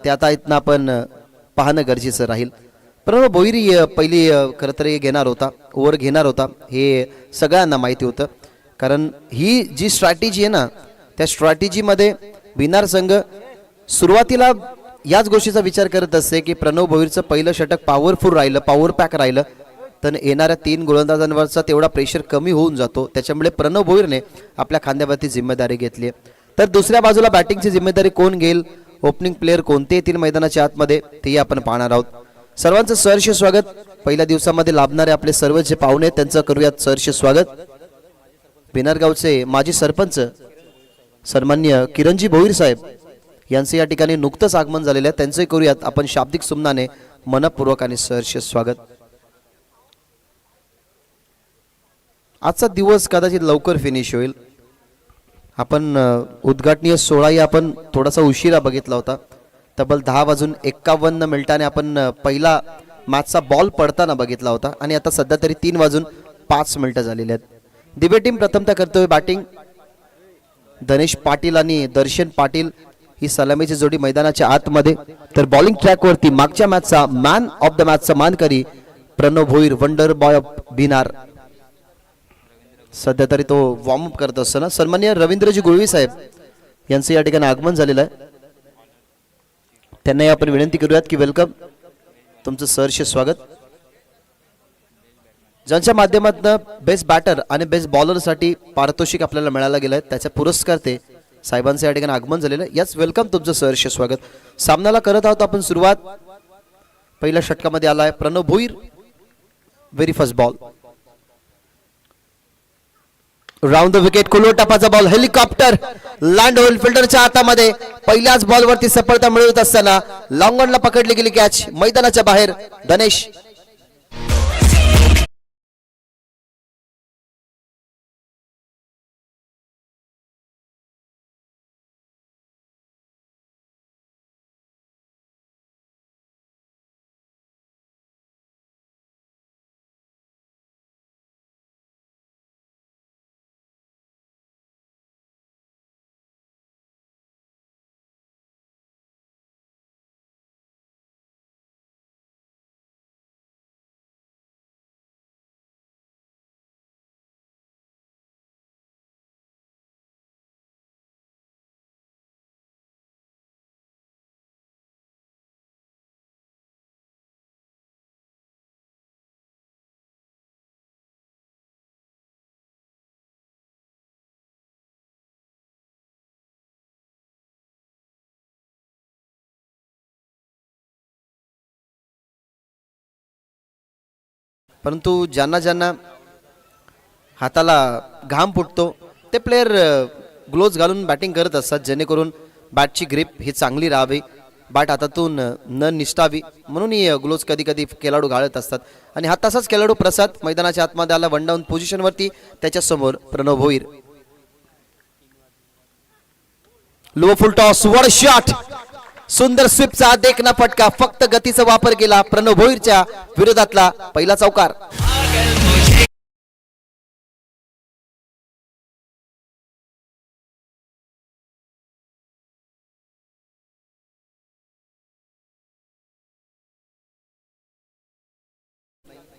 ते आता इथनं आपण पाहणं गरजेचं राहील. प्रणव भोईर पहिली खरं तर घेणार होता, ओव्हर घेणार होता, हे सगळ्यांना माहिती होतं. कारण ही जी स्ट्रॅटेजी आहे ना, त्या स्ट्रॅटेजीमध्ये भिन्नार संघ सुरुवातीला याच गोष्टीचा विचार करत असते की प्रणव भोईरचं पहिलं षटक पॉवरफुल राहिलं, पॉवर पॅक राहिलं तर येणाऱ्या 3 गोलंदाजांवरचा तेवढा प्रेशर कमी होऊन जातो. त्याच्यामुळे प्रणव भोईरने आपल्या खांद्यावरती जिम्मेदारी घेतली आहे. तर दुसऱ्या बाजूला बॅटिंगची जिम्मेदारी कोण घेईल, ओपनिंग प्लेयर कोणते येतील मैदानाच्या आतमध्ये, तेही आपण पाहणार आहोत. सर्वांचं सहर्ष स्वागत. पहिल्या दिवसामध्ये लाभणारे आपले सर्व जे पाहुणे आहेत त्यांचं करूयात सहर्ष स्वागत. भिनारगावचे माजी सरपंच सन्माननीय किरणजी भोईर साहेब यांचे या ठिकाणी नुकतंच आगमन झालेलं आहे, त्यांचंही करूयात आपण शाब्दिक सुमनाने मनपूर्वक आणि सहर्ष स्वागत. आजचा दिवस कदाचित लवकर फिनिश होईल. आपण उद्घाटनीय सोहळाही आपण थोडासा उशिरा बघितला होता. तब्बल 10:51 आपण पहिला मॅचचा बॉल पडताना बघितला होता आणि आता सध्या तरी 3:05 झालेले आहेत. दिवे टीम प्रथमतः करतोय बॅटिंग. धनेश पाटील आणि दर्शन पाटील ही सलामीची जोडी मैदानाच्या आतमध्ये. तर बॉलिंग ट्रॅकवरती मागच्या मॅचचा मॅन ऑफ द मॅचचा मानकरी Pranav Bhoir, wonder boy of Bhinar. सध्या तरी तो वॉर्मअप करत असताना सन्माननीय रवींद्रजी गुळवी साहेब यांचं या ठिकाणी आगमन झालेलं आहे. त्यांनाही आपण विनंती करूयात की वेलकम, तुमचं सहर्ष स्वागत. ज्यांच्या माध्यमातून बेस्ट बॅटर आणि बेस्ट बॉलरसाठी पारितोषिक आपल्याला मिळायला गेलं आहे त्याचे पुरस्कार ते साहेबांचं या ठिकाणी आगमन झालेलं आहे. याच वेलकम, तुमचं सहर्ष स्वागत. सामन्याला करत आहोत आपण सुरुवात. पहिल्या षटकामध्ये आला आहे Pranav Bhoir. Very first ball round the wicket, कुलो टपाचा बॉल, हेलिकॉप्टर लँड होईल फिल्डरच्या हातामध्ये. पहिल्याच बॉलवरती सफलता मिळवत असताना लॉंग ऑनला पकडली गेली कॅच मैदानाच्या बाहेर. धनेश परंतु ज्यांना ज्यांना हाताला घाम फुटतो ते प्लेयर ग्लोव्ज घालून बॅटिंग करत असतात जेणेकरून बॅटची ग्रिप ही चांगली राहावी, बॅट हातातून न निष्ठावी म्हणून ही ग्लोव्ज कधी कधी खेळाडू घालत असतात. आणि हा तसाच खेळाडू प्रसाद मैदानाच्या आतमध्ये आला वन डाऊन पोझिशनवरती. त्याच्यासमोर Pranav Bhoir. Low full toss, वर शॉट, सुंदर स्वीपचा देखना फटका, फक्त गतीचा वापर केला प्रणव भोईरच्या विरोधातला पहिला चौकार.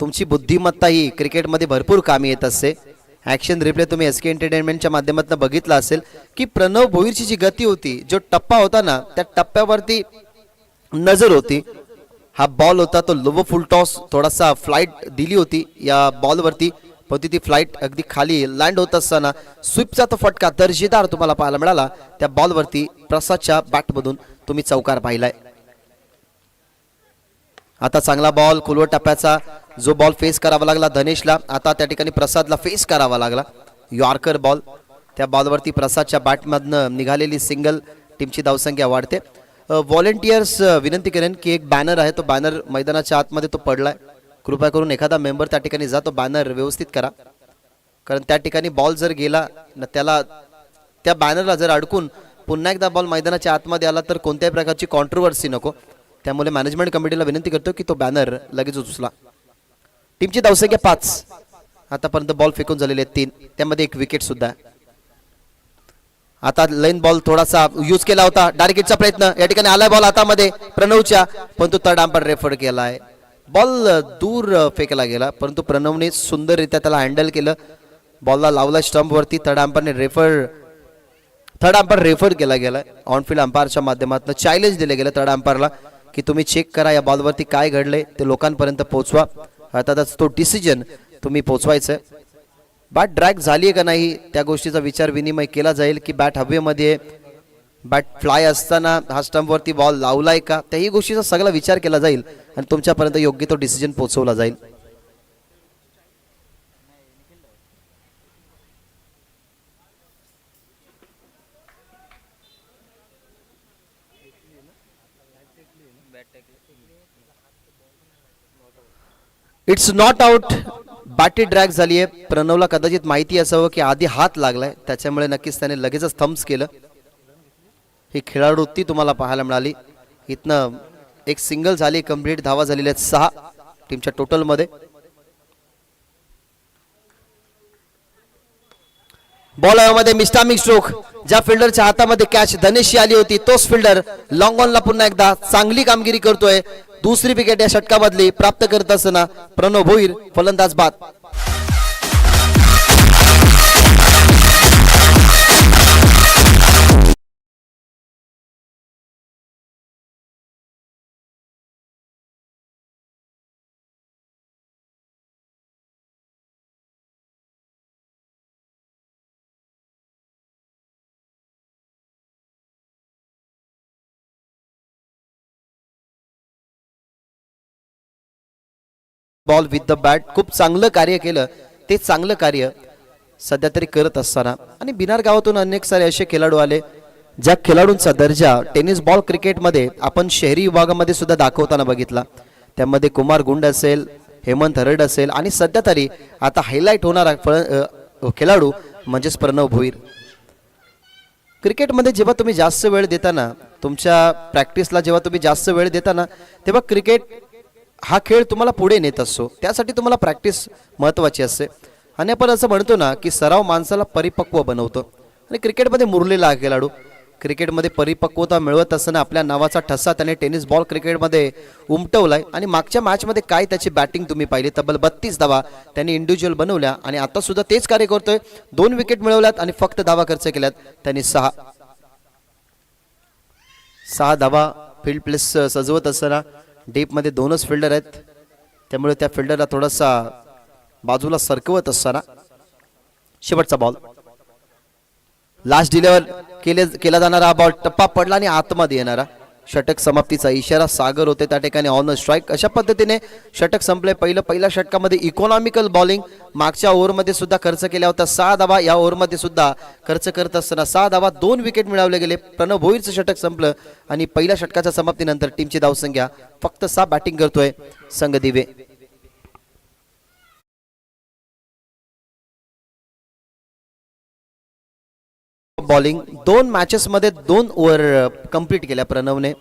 तुमची बुद्धिमत्ता ही क्रिकेटमध्ये भरपूर कामी येत असते. ॲक्शन रिप्ले तुम्ही एसके एंटरटेनमेंटच्या माध्यमातून बघितला असेल की प्रणव भोईरची जी गती होती, जो टप्पा होता ना, त्या टप्प्यावरती नजर होती. हा बॉल होता तो लो फुल टॉस, थोडासा फ्लाइट दिली होती या बॉलवरती, पण ती फ्लाइट अगदी खाली लँड होत असताना स्वीपचा तो फटका दर्जेदार तुम्हाला पाहायला मिळाला. त्या बॉलवरती प्रसादच्या बॅटमधून तुम्ही चौकार पाहिलाय. आता चांगला बॉल, कुलवट टप्प्याचा जो बॉल फेस करावा लागला धनेशला, आता त्या ठिकाणी प्रसादला फेस करावा लागला. यॉर्कर बॉल, त्या बॉलवरती प्रसादच्या बॅटमधनं निघालेली सिंगल, टीमची धावसंख्या वाढते. व्हॉलेंटियर्स विनंती करेन की एक बॅनर आहे, तो बॅनर मैदानाच्या आतमध्ये तो पडलाय, कृपया करून एखादा मेंबर त्या ठिकाणी जा, तो बॅनर व्यवस्थित करा. कारण त्या ठिकाणी बॉल जर गेला त्याला, त्या बॅनरला जर अडकून पुन्हा एकदा बॉल मैदानाच्या आतमध्ये आला तर कोणत्याही प्रकारची कॉन्ट्रोवर्सी नको. त्यामुळे मॅनेजमेंट कमिटीला विनंती करतो की तो बॅनर लगेच उचला. टीमची धावसंख्या 5, आतापर्यंत बॉल फेकून झालेले आहेत 3, त्यामध्ये एक विकेट सुद्धा. आता लाईन बॉल थोडासा यूज केला होता, डायरेक्ट हिटचा प्रयत्न, या ठिकाणी आलाय बॉल हातामध्ये प्रणवच्या, परंतु थर्ड अंपायर रेफर केलाय, बॉल दूर फेकला गेला, परंतु प्रणवने सुंदररित्या त्याला हँडल केलं, बॉलला लावला स्टंप वरती, थर्ड अंपायर रेफर केला गेला, ऑनफिल्ड अंपायरच्या माध्यमातून चॅलेंज दिले गेलं थर्ड अंपायरला की तुम्ही चेक करा या बॉलवरती काय घडलंय ते लोकांपर्यंत पोहोचवा, अर्थातच तो डिसिजन तुम्ही पोहोचवायचा. बॅट ड्रॅग झाली आहे का नाही त्या गोष्टीचा विचार विनिमय केला जाईल की बॅट हवेमध्ये, बॅट फ्लाय असताना हा स्टंपवरती बॉल लावलाय का, त्याही गोष्टीचा सगळा विचार केला जाईल आणि तुमच्यापर्यंत योग्य तो डिसिजन पोहोचवला जाईल. It's not out, Betty drag झाली आहे. प्रणवला कदाचित माहिती असावं की आधी हात लागलाय, त्याच्यामुळे नक्कीच त्याने लगेचच थम्स केलं. ही खेळाडूती तुम्हाला पाहायला मिळाली. इथनं एक सिंगल झाली, कंप्लीट धावा झालेल्या आहेत 6 टीमच्या टोटल मध्ये. बॉल मध्ये मिस्टामिक स्ट्रोक, ज्या फिल्डरच्या हातामध्ये कॅच धनेशी आली होती तोच फिल्डर लॉंग ऑनला पुन्हा एकदा चांगली कामगिरी करतोय. दुसरी विकेट या षटकामधली प्राप्त करत असताना प्रणव भोईर फलंदाज बाद. बॉल विथ द बॅट, खूप चांगलं कार्य केलं. ते चांगलं कार्य सध्या तरी करत असताना आणि बिनार गावातून अनेक सारे असे खेळाडू आले ज्या खेळाडूंचा दर्जा टेनिस बॉल क्रिकेटमध्ये आपण शहरी विभागामध्ये सुद्धा दाखवताना बघितला. त्यामध्ये कुमार गुंड असेल, हेमंत हरड असेल आणि सध्या तरी आता हायलाईट होणारा खेळाडू म्हणजेच प्रणव भोईर. क्रिकेटमध्ये जेव्हा तुम्ही जास्त वेळ देताना, तुमच्या प्रॅक्टिसला जेव्हा तुम्ही जास्त वेळ देताना, तेव्हा क्रिकेट हा खेळ तुम्हाला पुढे नेत असतो. त्यासाठी तुम्हाला प्रॅक्टिस महत्त्वाची असते. आणि आपण असं म्हणतो ना की सराव माणसाला परिपक्व बनवतो. आणि क्रिकेटमध्ये मुरलेला हा खेळाडू क्रिकेटमध्ये परिपक्वता मिळवत असताना आपल्या नावाचा ठसा त्याने टेनिस बॉल क्रिकेटमध्ये उमटवलाय. आणि मागच्या मॅचमध्ये काय त्याची बॅटिंग तुम्ही पाहिली, तब्बल 32 धावा त्यांनी इंडिव्हिज्युअल बनवल्या आणि आता सुद्धा तेच कार्य करतोय. 2 विकेट मिळवल्यात आणि फक्त धावा खर्च केल्यात त्यांनी 6 धावा. फील्ड प्लेस सजवत असताना डीप मध्ये 2च फिल्डर आहेत, त्यामुळे त्या फिल्डरला थोडासा बाजूला सरकवत असताना शेवटचा बॉल, लास्ट डिलिव्हर केला जाणारा बॉल टप्पा पडला आणि आतमध्ये येणारा. षटक समाप्तीचा इशारा सागर होते त्या ठिकाणी ऑन स्ट्राईक. अशा पद्धतीने षटक संपले. पहिल्या षटकामध्ये इकॉनॉमिकल बॉलिंग मागच्या ओव्हरमध्ये सुद्धा खर्च केल्या होत्या. 6 धावा या ओव्हरमध्ये सुद्धा खर्च करत असताना 6 धावा, 2 विकेट मिळवले गेले. प्रणव भोईरचं षटक संपलं आणि पहिल्या षटकाच्या समाप्तीनंतर टीमची धावसंख्या फक्त 6. बॅटिंग करतोय संघ दिवे. बॉलिंग 2 मॅचेस मध्ये 2 ओव्हर कंप्लीट केल्या प्रणवने.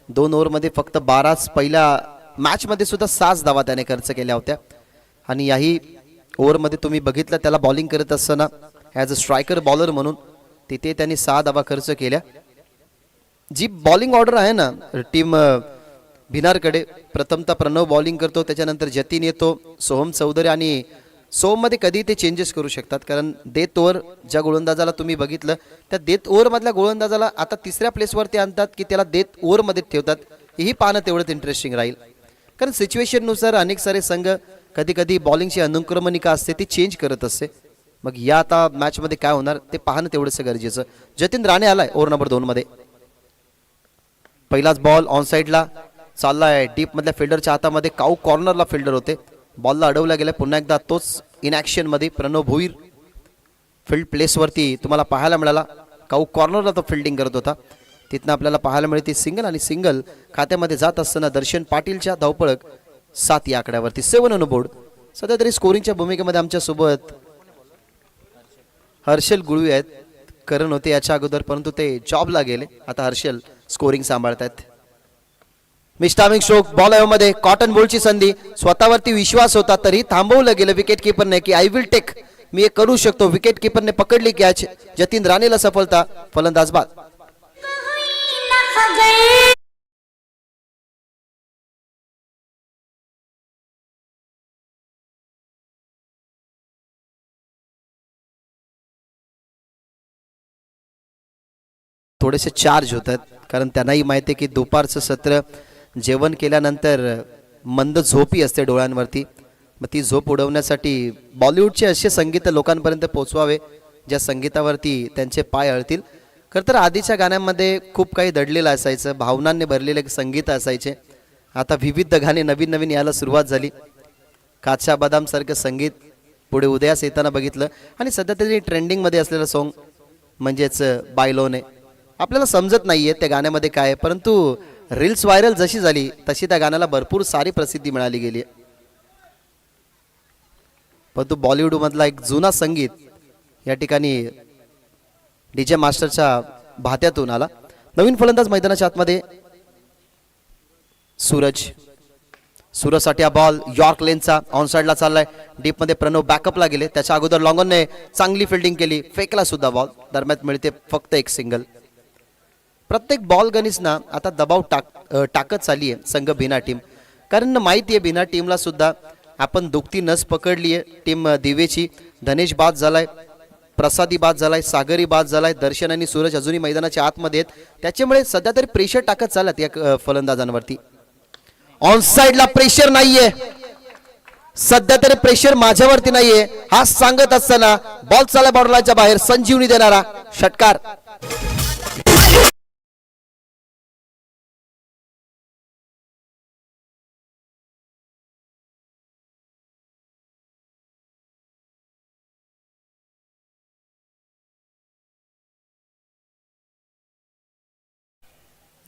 2 ओव्हरमध्ये फक्त 12च. पहिल्या मॅच मध्ये सुद्धा 6 धावा त्याने खर्च केल्या होत्या. आणि याही ओव्हरमध्ये तुम्ही बघितलं त्याला बॉलिंग करत असताना ॲज अ स्ट्रायकर बॉलर म्हणून तिथे त्यांनी 6 धावा खर्च केल्या. जी बॉलिंग ऑर्डर आहे ना टीम भिनारकडे, प्रथमतः प्रणव बॉलिंग करतो, त्याच्यानंतर जतीन येतो, सोहम चौधरी आणि सोममध्ये कधी ते चेंजेस करू शकतात. कारण डेथ ओव्हर ज्या गोलंदाजाला तुम्ही बघितलं त्या डेथ ओव्हरमधल्या गोलंदाजाला आता 3ऱ्या प्लेसवरती आणतात की त्याला डेथ ओव्हरमध्ये ठेवतात, हेही पाहणं तेवढंच इंटरेस्टिंग राहील. कारण सिच्युएशननुसार अनेक सारे संघ कधी कधी बॉलिंगची अनुक्रमणिका असते ती चेंज करत असते. मग या आता मॅचमध्ये काय होणार ते पाहणं तेवढंच गरजेचं. जतीन राणे आलाय ओव्हर नंबर 2 मध्ये. पहिलाच बॉल ऑन साईडला चाललाय, डीप मधल्या फिल्डरच्या हातामध्ये. काऊ कॉर्नरला फिल्डर होते, बॉलला अडवला गेला. पुन्हा एकदा तोच इन ॲक्शन मध्ये प्रणव भोईर फील्ड प्लेसवरती तुम्हाला पाहायला मिळाला. काऊ कॉर्नरला तो फिल्डिंग करत होता. तिथनं आपल्याला पाहायला मिळते सिंगल आणि सिंगल खात्यामध्ये जात असताना दर्शन पाटीलच्या धावपळक 7 या आकड्यावरती 7 ऑन बोर्ड. सध्या तरी स्कोरिंगच्या भूमिकेमध्ये आमच्या सोबत हर्षल गुळवी आहेत. करण होते याच्या अगोदर परंतु ते जॉबला गेले. आता हर्षल स्कोरिंग सांभाळतात. मिस्टामिक स्ट्रोक बॉल मध्ये कॉटन बोल्टची संधी. स्वतःवरती विश्वास होता तरी थांबवलं गेलं विकेट किपरने की आय विल टेक मी हे करू शकतो. विकेट किपरने पकडली कॅच. जतीन राणेला सफलता. फलंदाज बाद. थोडेसे चार्ज होतात कारण त्यांनाही माहिती आहे की दुपारचं सत्र जेवण केल्यानंतर मंद झोपी असते डोळ्यांवरती. मग ती झोप उडवण्यासाठी बॉलिवूडचे असे संगीत लोकांपर्यंत पोचवावे ज्या संगीतावरती त्यांचे पाय अळतील. खरं तर आधीच्या गाण्यांमध्ये खूप काही दडलेलं असायचं, भावनांनी भरलेले संगीत असायचे. आता विविध गाणी नवीन नवीन यायला सुरुवात झाली. काचा बदामसारखं संगीत पुढे उदयास येताना बघितलं. आणि सध्या तरी ट्रेंडिंगमध्ये असलेलं सॉन्ग म्हणजेच बायलोने. आपल्याला समजत नाहीये त्या गाण्यामध्ये काय, परंतु रील्स व्हायरल जशी झाली तशी त्या गाण्याला भरपूर सारी प्रसिद्धी मिळाली गेली आहे. परंतु बॉलिवूडमधला एक जुना संगीत या ठिकाणी डीजे मास्टरच्या भात्यातून आला. नवीन फलंदाज मैदानाच्या आतमध्ये सूरजसाठी हा बॉल यॉर्क लेनचा ऑन साइडला चाललाय. डीप मध्ये प्रणव बॅकअपला गेले. त्याच्या अगोदर लॉंगॉनने चांगली फिल्डिंग केली. फेकला सुद्धा बॉल. दरम्यान मिळते फक्त एक सिंगल. प्रत्येक बॉल गणिसना आता दबाव टाकत चालली आहे संघ बिना टीम. कारण माहिती आहे बिना टीमला सुद्धा आपण दुखती नस पकडली आहे. टीम दिवेची. धनेश बाद झालाय, प्रसादी बाद झालाय, सागरी बाद झालाय, दर्शन आणि सूरज अजूनही मैदानाच्या आतमध्ये आहेत. त्याच्यामुळे सध्या तरी प्रेशर टाकत चालत या फलंदाजांवरती. ऑन साइडला प्रेशर नाहीये सध्या तरी, प्रेशर माझ्यावरती नाहीये हा सांगत असताना बॉल चालला बॉर्डरलाईनच्या बाहेर. संजीवनी देणारा षटकार.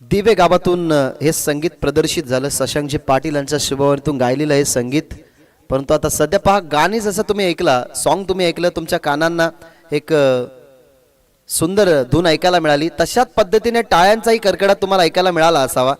दिवे गावातून हे संगीत प्रदर्शित झालं. शशांकजी पाटील यांच्या शुभवर्तून गायलेलं हे संगीत. परंतु आता सध्या पहा गाणी जसं तुम्ही ऐकला, सॉन्ग तुम्ही ऐकलं, तुमच्या कानांना एक सुंदर धून ऐकायला मिळाली. तशाच पद्धतीने टाळ्यांचाही कडकडाट तुम्हाला ऐकायला मिळाला असावा.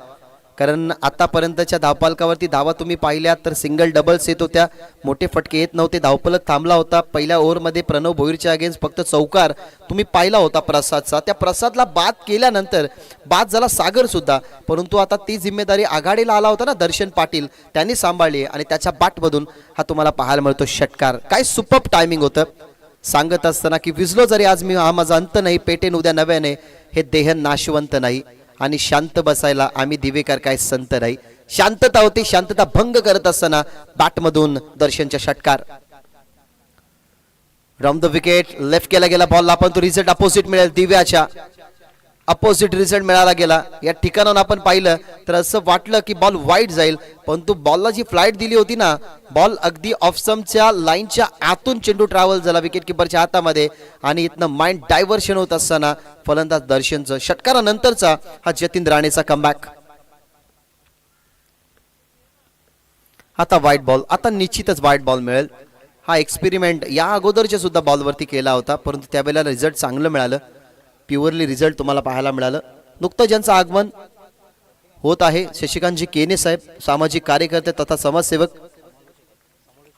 कारण आतापर्यंतच्या धावपालकावरती धावा तुम्ही पाहिल्या तर सिंगल डबल्स येत होत्या, मोठे फटके येत नव्हते. धावफलक थांबला होता. पहिल्या ओव्हरमध्ये प्रणव भोईरच्या अगेन्स्ट फक्त चौकार तुम्ही पाहिला होता प्रसादचा. त्या प्रसादला बाद केल्यानंतर बाद झाला सागर सुद्धा. परंतु आता ती जिम्मेदारी आघाडीला आला होता ना दर्शन पाटील, त्यांनी सांभाळली आणि त्याच्या बॅटमधून हा तुम्हाला पाहायला मिळतो षटकार. काय सुपर्ब टायमिंग होतं. सांगत असताना की विजलो जरी आज मी, हा माझा अंत नाही, पेटेन उद्या नव्याने, हे देह नाशवंत नाही. आणि शांत बसायला आम्ही दिवेकर काय संत नाही. शांतता होती. शांतता भंग करत असताना बॅटमधून दर्शनच्या षटकार. Round the wicket. लेफ्ट केला गेला बॉलला, पण तो रिझल्ट अपोजिट मिळेल. दिव्याच्या अपोजिट रिझल्ट मिळाला गेला. या ठिकाणाहून आपण पाहिलं तर असं वाटलं की बॉल वाईड जाईल, परंतु बॉलला जी फ्लाईट दिली होती ना, बॉल अगदी ऑफस्टंपच्या लाईनच्या आतून चेंडू ट्रॅव्हल झाला विकेट किपरच्या हातामध्ये. आणि इथनं माइंड डायव्हर्शन होत असताना फलंदाज दर्शनचं षटकारानंतरचा हा जतीन राणेचा कमबॅक. आता व्हाईट बॉल. आता निश्चितच व्हाईट बॉल मिळेल. हा एक्सपेरिमेंट या अगोदरच्या सुद्धा बॉलवरती केला होता, परंतु त्यावेळेला रिझल्ट चांगलं मिळालं. प्युअरली रिझल्ट तुम्हाला पाहायला मिळालं. नुकतं ज्यांचं आगमन होत आहे शशिकांतजी केने साहेब, सामाजिक कार्यकर्ते तथा समाजसेवक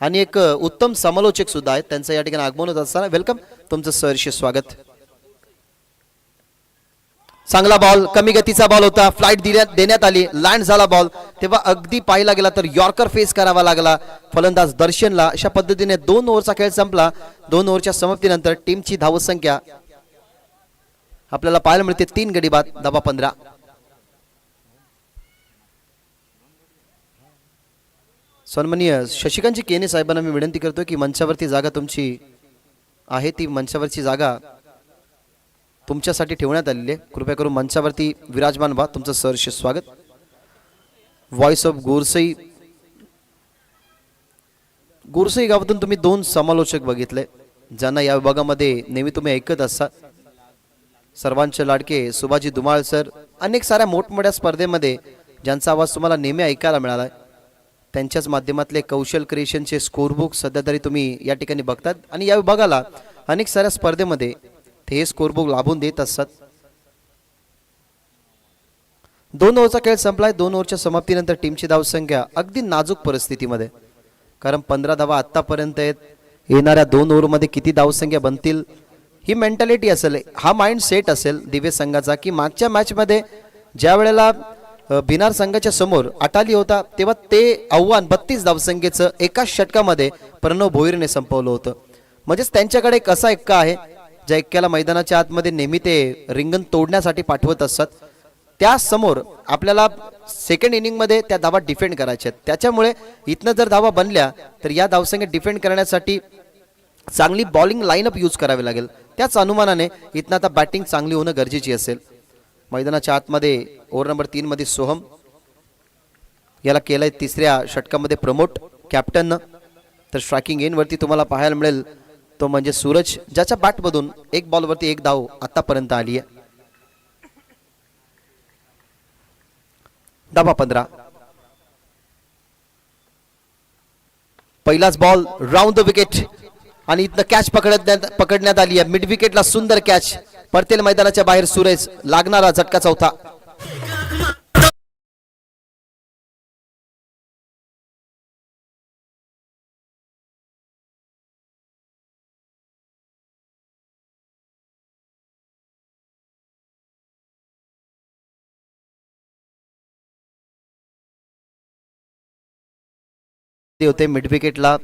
आणि एक उत्तम समालोचक सुद्धा आहेत. त्यांचं या ठिकाणी आगमन होत असताना वेलकम, तुमचं सहर्ष स्वागत. चांगला बॉल, कमी गतीचा बॉल होता. फ्लाईट देण्यात आली, लँड झाला बॉल, तेव्हा अगदी पाहिला गेला तर यॉर्कर फेस करावा लागला फलंदाज दर्शनला. अशा पद्धतीने 2 ओव्हरचा खेळ संपला. 2 ओव्हरच्या समाप्तीनंतर टीमची धावसंख्या आपल्याला पाहायला मिळते 3 गडी बाद, धावा 15. सन्माननीय शशिकांतजी केने साहेबांना मी विनंती करतो की मंचावरती जागा तुमची आहे, ती मंचावरची जागा तुमच्यासाठी ठेवण्यात आलेली आहे. कृपया करून मंचावरती विराजमान व्हा. तुमचं सहर्ष स्वागत. व्हॉइस ऑफ गुरसई गावातून तुम्ही 2 समालोचक बघितले ज्यांना या विभागामध्ये नेहमी तुम्ही ऐकत असता. सर्वांचे लाडके सुभाजी धुमाळ सर, अनेक साऱ्या मोठमोठ्या स्पर्धेमध्ये ज्यांचा आवाज तुम्हाला नेहमी ऐकायला मिळाला. त्यांच्याच माध्यमातले कौशल क्रिएशनचे स्कोरबुक सध्या तरी तुम्ही या ठिकाणी बघतात आणि या विभागाला अनेक साऱ्या स्पर्धेमध्ये ते हे स्कोरबुक लाभून देत असतात. 2 ओव्हरचा खेळ संपलाय. 2 ओव्हरच्या समाप्तीनंतर टीमची धावसंख्या अगदी नाजूक परिस्थितीमध्ये, कारण 15 धावा आतापर्यंत आहेत. येणाऱ्या 2 ओव्हरमध्ये किती धावसंख्या बनतील ही मेंटॅलिटी असेल, हा माइंड सेट असेल दिव्य संघाचा की मागच्या मॅचमध्ये ज्या वेळेला भिनार संघाच्या समोर अटाली होता तेव्हा ते आव्हान 32 धावसंख्येचं एका षटकामध्ये प्रणव भोईरने संपवलं होतं. म्हणजेच त्यांच्याकडे एक असा एक्का आहे ज्या एक्क्याला मैदानाच्या आतमध्ये नेहमी ते रिंगण तोडण्यासाठी पाठवत असतात. त्या समोर आपल्याला सेकंड इनिंगमध्ये त्या धावा डिफेंड करायच्या आहेत. त्याच्यामुळे इथनं जर धावा बनल्या तर या धावसंख्या डिफेंड करण्यासाठी चांगली बॉलिंग लाईनअप यूज करावी लागेल. त्याच अनुमानाने इथनं आता बॅटिंग चांगली होणं गरजेची असेल. मैदानाच्या आतमध्ये ओव्हर नंबर 3 मध्ये सोहम याला केलंय तिसऱ्या षटकामध्ये प्रमोट कॅप्टननं. तर स्ट्रायकिंग एंडवरती तुम्हाला पाहायला मिळेल तो म्हणजे सूरज, ज्याच्या बॅटमधून एक बॉलवरती एक धाव आतापर्यंत आली आहे. धावा 15. पहिलाच बॉल राऊंड द विकेट आणि इथनं कॅच पकडण्यात आली आहे. मिड विकेटला सुंदर कॅच, परतेल मैदानाच्या बाहेर सुरेश, लागणारा झटका चौथा. होते मिड विकेटला.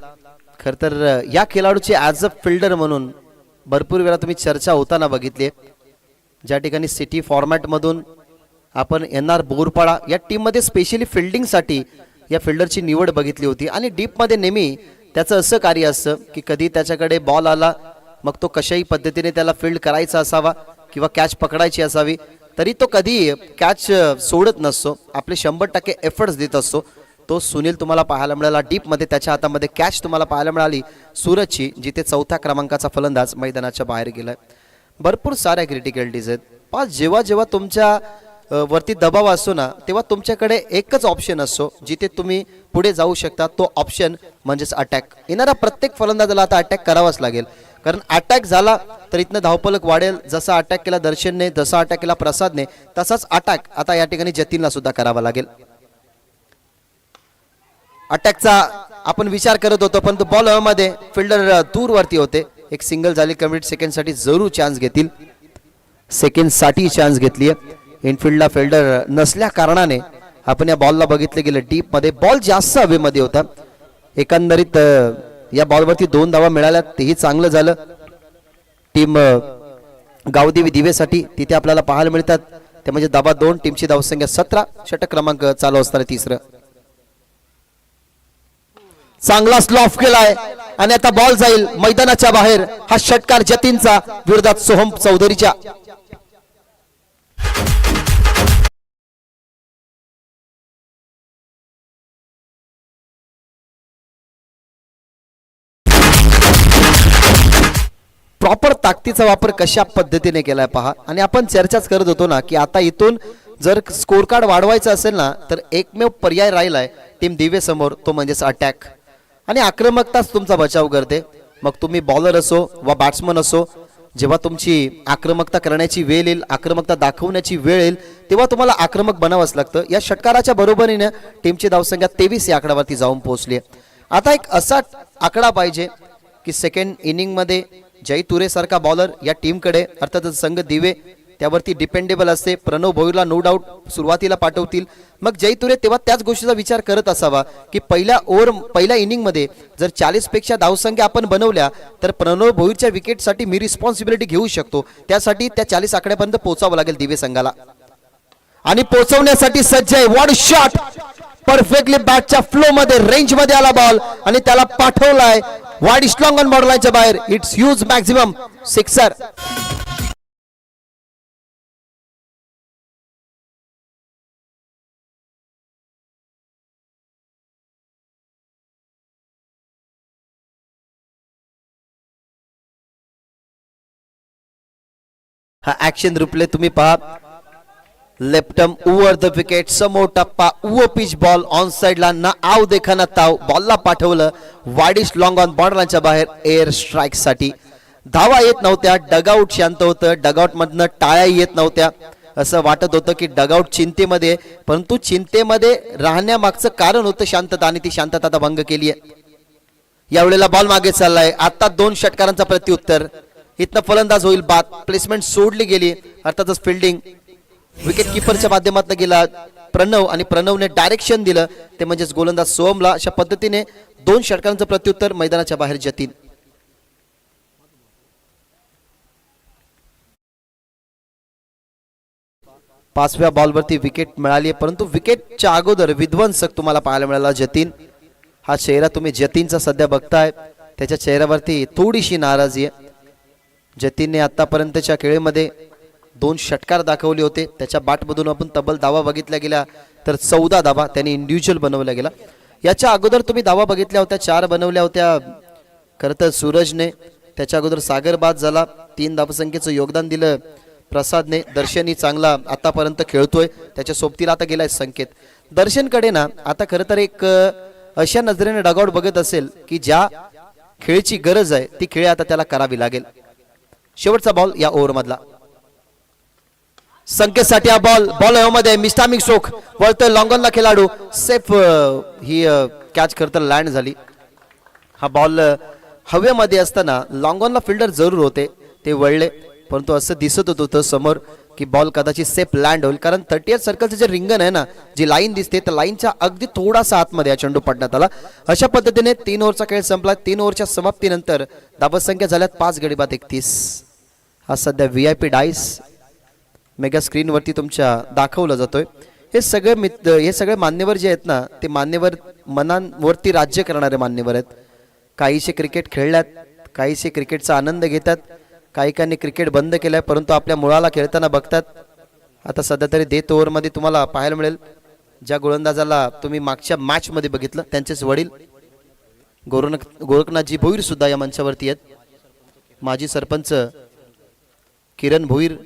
खर तर या खेळाडूची ॲज अ फिल्डर म्हणून भरपूर वेळा तुम्ही चर्चा होताना बघितली. ज्या ठिकाणी सिटी फॉर्मॅटमधून आपण एनआर बोरपाडा या टीममध्ये स्पेशली फिल्डिंगसाठी या फिल्डरची निवड बघितली होती. आणि डीपमध्ये नेहमी त्याचं असं कार्य असतं की कधी त्याच्याकडे बॉल आला मग तो कशाही पद्धतीने त्याला फील्ड करायचा असावा किंवा कॅच पकडायची असावी तरी तो कधी कॅच सोडत नसतो, आपले 100% एफर्ट्स देत असतो. तो सुनील तुम्हाला पाहायला मिळाला डीपमध्ये, त्याच्या हातामध्ये कॅच तुम्हाला पाहायला मिळाली सूरजची, जिथे 4थ्या क्रमांकाचा फलंदाज मैदानाच्या बाहेर गेलाय. भरपूर साऱ्या क्रिटिकलिटीज आहेत. पण जेव्हा जेव्हा तुमच्या वरती दबाव असतो ना तेव्हा तुमच्याकडे एकच ऑप्शन असतो जिथे तुम्ही पुढे जाऊ शकता. तो ऑप्शन म्हणजेच अटॅक. येणारा प्रत्येक फलंदाजाला आता अटॅक करावाच लागेल, कारण अटॅक झाला तर इथनं धावफलक वाढेल. जसा अटॅक केला दर्शनने, जसा अटॅक केला प्रसादने, तसाच अटॅक आता या ठिकाणी जतीनला सुद्धा करावा लागेल. अटॅकचा आपण विचार करत होतो पण बॉल मध्ये फिल्डर दूर वरती होते. एक सिंगल झाली, कम्प्लीट सेकंड साठी जरूर चान्स घेतील, सेकंड साठी चान्स घेतली. इनफिल्डला फिल्डर नसल्या कारणाने आपण या बॉलला बघितले गेलं डीप मध्ये बॉल जास्त हवेमध्ये होता. एकंदरीत या बॉलवरती 2 धावा मिळाल्या, तेही चांगलं झालं. टीम गावदेवी दिवेसाठी तिथे आपल्याला पाहायला मिळतात ते म्हणजे धावा 2, टीमची धावसंख्या 17, षटक क्रमांक चालू असताना तिसरं. चांगला स्लॉफ केलाय आणि आता बॉल जाईल मैदानाच्या बाहेर. हा षटकार जतीनचा विरोधात सोहम चौधरीच्या. प्रॉपर ताकदीचा वापर कशा पद्धतीने केलाय पहा. आणि आपण चर्चाच करत होतो ना की आता इथून जर स्कोर कार्ड वाढवायचं असेल ना तर एकमेव पर्याय राहिलाय टीम दिवे समोर, तो म्हणजेच अटॅक. आणि आक्रमकताच तुमचा बचाव करते. मग तुम्ही बॉलर असो वा बॅट्समन असो, जेव्हा तुमची आक्रमकता करण्याची वेळ येईल, आक्रमकता दाखवण्याची वेळ येईल, तेव्हा तुम्हाला आक्रमक बनावंच लागतं. या षटकाराच्या बरोबरीने टीमची धावसंख्या 23 या आकड्यावरती जाऊन पोहोचली. आता एक असा आकडा पाहिजे की सेकंड इनिंग मध्ये जय तुरे सारखा बॉलर या टीमकडे, अर्थातच संघ दिवे त्यावरती डिपेंडेबल असते. प्रणव भोईरला नो डाऊट सुरुवातीला पाठवतील. मग जय तुरे तेव्हा त्याच गोष्टीचा विचार करत असावा की पहिल्या इनिंग मध्ये जर 40 पेक्षा धावसंख्या आपण बनवल्या तर प्रणव भोईरच्या विकेटसाठी मी रिस्पॉन्सिबिलिटी घेऊ शकतो. त्यासाठी त्या 40 आकड्यापर्यंत पोहोचावं लागेल दिवे संघाला. आणि पोहोचवण्यासाठी सज्ज आहे. वॉट शॉट, परफेक्टली बॅटच्या फ्लो मध्ये रेंज मध्ये आला बॉल आणि त्याला पाठवलाय वाईड स्लॉंग ऑन बॉर्डरलाईनच्या बाहेर. It's huge maximum sixer. हा ऍक्शन रिप्ले तुम्ही पहा. लेफ्टम ओव्हर द विकेट, समोर टप्पा, उव पिच बॉल ऑन साइडला ना आव देखाना ताव. बॉलला पाठवलं वाईडिश लॉंग ऑन बॉर्डरच्या बाहेर एअर स्ट्राईक साठी. धावा येत नव्हत्या, डगआउट शांत होतं. डगआउट मधनं टाळ्या येत नव्हत्या. असं वाटत होतं की डगआउट चिंतेमध्ये, परंतु चिंतेमध्ये राहण्यामागचं कारण होतं शांतता, आणि ती शांतता आता भंग केली आहे. यावेळेला बॉल मागे चाललाय. आता 2 षटकारांचा प्रत्युत्तर. इथनं फलंदाज होईल बाद. प्लेसमेंट सोडली गेली. अर्थातच फिल्डिंग विकेट किपरच्या माध्यमातून गेला प्रणव आणि प्रणवने डायरेक्शन दिलं ते म्हणजेच गोलंदाज सोहमला. अशा पद्धतीने 2 षटकारांचं प्रत्युत्तर. मैदानाच्या बाहेर जतीन. पाचव्या बॉलवरती विकेट मिळाली परंतु विकेटच्या अगोदर विध्वंसक तुम्हाला पाहायला मिळाला जतीन. हा चेहरा तुम्ही जतीनचा सध्या बघताय. त्याच्या चेहऱ्यावरती थोडीशी नाराजी आहे. जतीनने आतापर्यंतच्या खेळीमध्ये 2 षटकार दाखवले होते. त्याच्या बॅटमधून आपण तब्बल धावा बघितल्या गेल्या तर 14 धावा त्यांनी इंडिव्हिज्युअल बनवल्या गेला. याच्या अगोदर तुम्ही धावा बघितल्या होत्या 4 बनवल्या होत्या खरं तर सूरजने. त्याच्या अगोदर सागर बाद झाला. 3 धावसंख्येचं योगदान दिलं प्रसादने. दर्शनही चांगला आतापर्यंत खेळतोय. त्याच्या सोबतीला आता गेलाय संकेत. दर्शनकडे ना आता खरं तर एक अशा नजरेने डगआउट बघत असेल की ज्या खेळची गरज आहे ती खेळ आता त्याला करावी लागेल. शेवटचा बॉल या ओव्हर मधला. संकेतसाठी हा बॉल मध्ये मिस्टामिक स्ट्रोक वळतोय लॉंगॉनला खेळाडू. सेफ ही कॅच करता लँड झाली. हा बॉल हवेमध्ये असताना लॉंगॉनला फिल्डर जरूर होते ते वळले परंतु असं दिसत होतं समोर की बॉल कदाचित सेफ लँड होईल कारण 38 सर्कलचं जे रिंगण आहे ना जी लाईन दिसते त्या लाईनच्या अगदी थोडासा आतमध्ये हा चेंडू पडण्यात आला. अशा पद्धतीने 3 ओव्हरचा खेळ संपला. 3 ओव्हरच्या समाप्तीनंतर धावसंख्या झाल्यात 5 गडी बाद 31. हा सध्या VIP डाईस मेगा स्क्रीनवरती तुमच्या दाखवलं जातोय. हे सगळे मान्यवर जे आहेत ना ते मान्यवर मनांवरती राज्य करणारे मान्यवर आहेत. काहीशे क्रिकेट खेळल्यात, काहीशे क्रिकेटचा आनंद घेतात, काहीकांनी क्रिकेट बंद केलाय परंतु आपल्या मुळाला खेळताना बघतात. आता सध्या तरी डेथ ओव्हरमध्ये तुम्हाला पाहायला मिळेल ज्या गोलंदाजाला तुम्ही मागच्या मॅचमध्ये बघितलं त्यांचेच वडील गोरखनाथजी भोईर सुद्धा या मंचावरती आहेत. माजी सरपंच किरण भोईर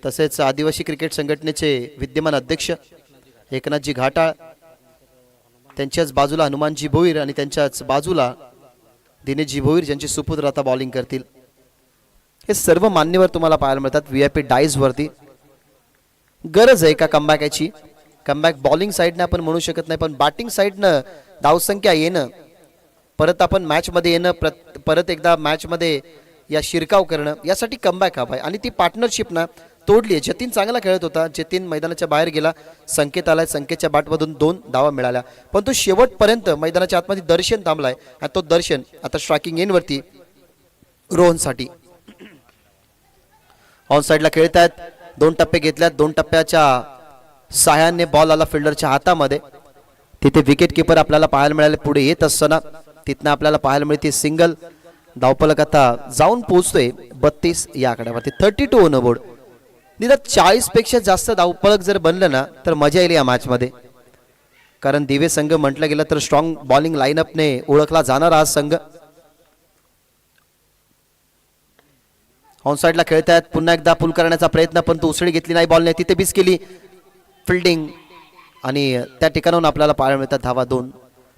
तसेच आदिवासी क्रिकेट संघटनेचे विद्यमान अध्यक्ष एकनाथजी घाटाळ, त्यांच्याच बाजूला हनुमानजी भोईर आणि त्यांच्याच बाजूला दिनेशजी भोईर ज्यांचे सुपुत्र आता बॉलिंग करतील. हे सर्व मान्यवर तुम्हाला पाहायला मिळतात VIP डाईज वरती. गरज आहे का कमबॅकची? कमबॅक बॉलिंग साईडने आपण म्हणू शकत नाही पण बॅटिंग साईडनं धावसंख्या येणं परत आपण मॅचमध्ये येणं परत एकदा मॅचमध्ये या शिरकाव करणं यासाठी कमबॅक हवा आहे आणि ती पार्टनरशिप ना तोडली आहे. जतीन चांगला खेळत होता. जतीन मैदानाच्या बाहेर गेला. संकेत आलाय. संकेतच्या बॅटमधून 2 धावा मिळाल्या पण तो शेवटपर्यंत मैदानाच्या आतमध्ये दर्शन थांबलाय आणि तो दर्शन आता स्ट्रायकिंग एंड वरती रोहनसाठी ऑन साइडला खेळतायत. 2 टप्पे घेतल्यात. 2 टप्प्याच्या साह्याने बॉल आला फिल्डरच्या हातामध्ये. तिथे विकेट किपर आपल्याला पाहायला मिळाले पुढे येत असताना. तिथनं आपल्याला पाहायला मिळते सिंगल. धावफलक आता जाऊन पोहोचतोय 32 या आकड्यावरती. 32 ऑन बोर्ड. निदान 40 पेक्षा जास्त धावफलक जर बनलं ना तर मजा येईल या मॅच मध्ये कारण दिवे संघ म्हटलं गेलं तर स्ट्रॉंग बॉलिंग लाईनअपने ओळखला जाणार हा संघ. ऑन साइडला खेळतायत. पुन्हा एकदा पुल करण्याचा प्रयत्न पण तो उसळी घेतली नाही बॉलने. तिथे मिस केली फिल्डिंग आणि त्या ठिकाणाहून आपल्याला पाहायला मिळतात धावा 2.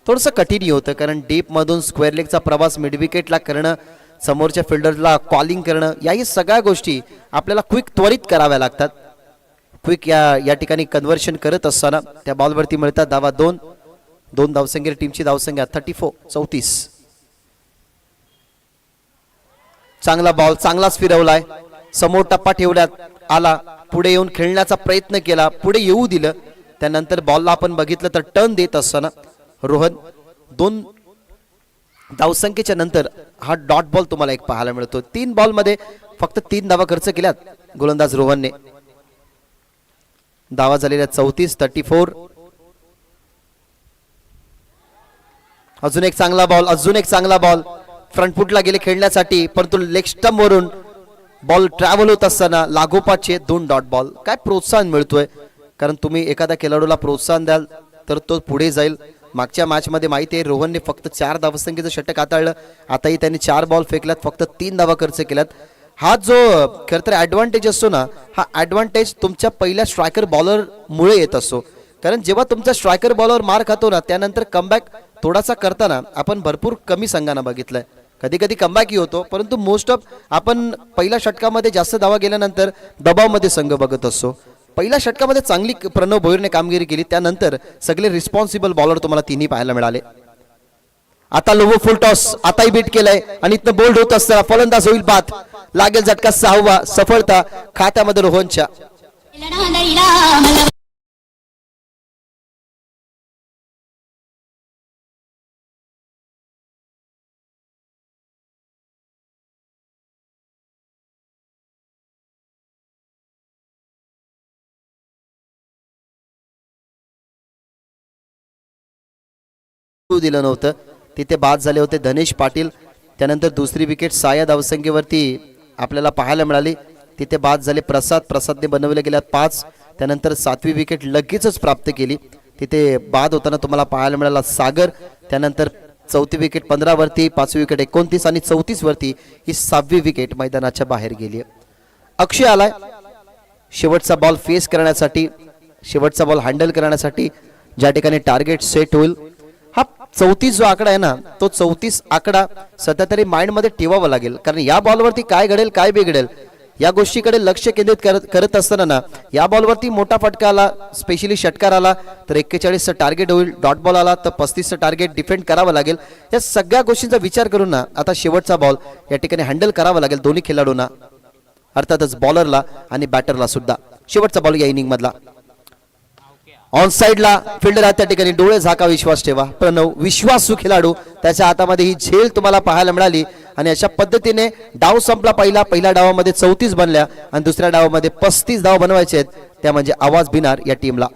थोडंसं कठीण होतं कारण डीप मधून स्क्वेअर लेगचा प्रवास मिड विकेटला करणं, समोरच्या फिल्डरला कॉलिंग करणं याही सगळ्या गोष्टी आपल्याला क्विक त्वरित कराव्या लागतात. क्विक या ठिकाणी कन्व्हर्शन करत असताना त्या बॉलवरती मिळतात धावा 2. 2 धावसंख्या टीमची धावसंख्या 34. चांगला बॉल चांगलाच फिरवलाय. समोर टप्पा ठेवण्यात आला. पुढे येऊन खेळण्याचा प्रयत्न केला. पुढे येऊ दिलं. त्यानंतर बॉलला आपण बघितलं तर टर्न देत असताना रोहन 2 धावसंख्येच्या नंतर हा डॉट बॉल तुम्हाला एक पाहायला मिळतो. 3 बॉल मध्ये फक्त 3 धावा खर्च केल्यात गोलंदाज रोहनने. धावा झालेल्या 34. अजून एक चांगला बॉल फ्रंट फुटला गेले खेळण्यासाठी परंतु लेग स्टंप वरून बॉल ट्रॅव्हल होत असताना लागोपाठचे 2 डॉट बॉल. काय प्रोत्साहन मिळतोय कारण तुम्ही एखाद्या खेळाडूला प्रोत्साहन द्याल तर तो पुढे जाईल. मागच्या मॅच मध्ये माहिती आहे रोहनने फक्त 4 धावसंख्येचं षटक हाताळलं. आताही त्यांनी 4 बॉल फेकल्यात फक्त 3 धावा खर्च केल्यात. हा जो खरं तर ऍडव्हान्टेज असतो ना हा ऍडव्हान्टेज तुमच्या पहिल्या स्ट्रायकर बॉलर मुळे येत असतो कारण जेव्हा तुमचा स्ट्रायकर बॉलर मार खातो ना त्यानंतर कमबॅक थोडासा करताना आपण भरपूर कमी संघांना बघितलंय. कधी कधी कमबॅकही होतो परंतु मोस्ट ऑफ आपण पहिल्या षटकामध्ये जास्त धावा गेल्यानंतर दबावमध्ये संघ बघत असतो. पहिल्या षटकामध्ये चांगली प्रणव भोईरने कामगिरी केली. त्यानंतर सगळे रिस्पॉन्सिबल बॉलर तुम्हाला 3ही पाहायला मिळाले. आता लोवो फुल टॉस आताही बीट केलंय आणि इथनं बोल्ड होत असताना फलंदाज होईल बाद. लागेल झटका 6वा. सफलता खात्यामध्ये रोहनच्या. दिलं नव्हतं तिथे बाद झाले होते धनेश पाटील. त्यानंतर दुसरी विकेट 6 धावसंख्येवरती आपल्याला पाहायला मिळाली. तिथे बाद झाले प्रसादने बनवले गेल्या 5. त्यानंतर 7वी विकेट लगेचच प्राप्त केली. तिथे बाद होताना तुम्हाला पाहायला मिळाला सागर. त्यानंतर 4थी विकेट 15 वरती, 5वी विकेट 29 आणि 34 वरती ही 6वी विकेट मैदानाच्या बाहेर गेली. अक्षय आलाय शेवटचा बॉल फेस करण्यासाठी, शेवटचा बॉल हँडल करण्यासाठी. ज्या ठिकाणी टार्गेट सेट होईल हा 34 जो आकडा आहे ना, तो 34 आकडा सध्या तरी माइंड मध्ये ठेवावा लागेल. कारण या बॉलवरती काय घडेल काय बिघडेल या गोष्टीकडे लक्ष केंद्रित करत असताना ना, या बॉलवरती मोठा फटका आला, स्पेशली षटकार आला तर 41चं टार्गेट होईल. डॉट बॉल आला तर 35चं टार्गेट डिफेंड करावं लागेल. या सगळ्या गोष्टींचा विचार करून ना आता शेवटचा बॉल या ठिकाणी हँडल करावा लागेल दोन्ही खेळाडूंना, अर्थातच बॉलरला आणि बॅटरला सुद्धा. शेवटचा बॉल या इनिंग मधला. ऑन साइडला फिल्डर आहे त्या ठिकाणी डोळे झाका, विश्वास ठेवा. प्रणव विश्वासू खेळाडू, त्याच्या हातामध्ये ही झेल तुम्हाला पाहायला मिळाली आणि अशा पद्धतीने डाव संपला. पहिल्या डावामध्ये 34 बनल्या आणि दुसऱ्या डावामध्ये 35 धाव बनवायचे आहेत. त्या म्हणजे आवाज भिनार या टीमला.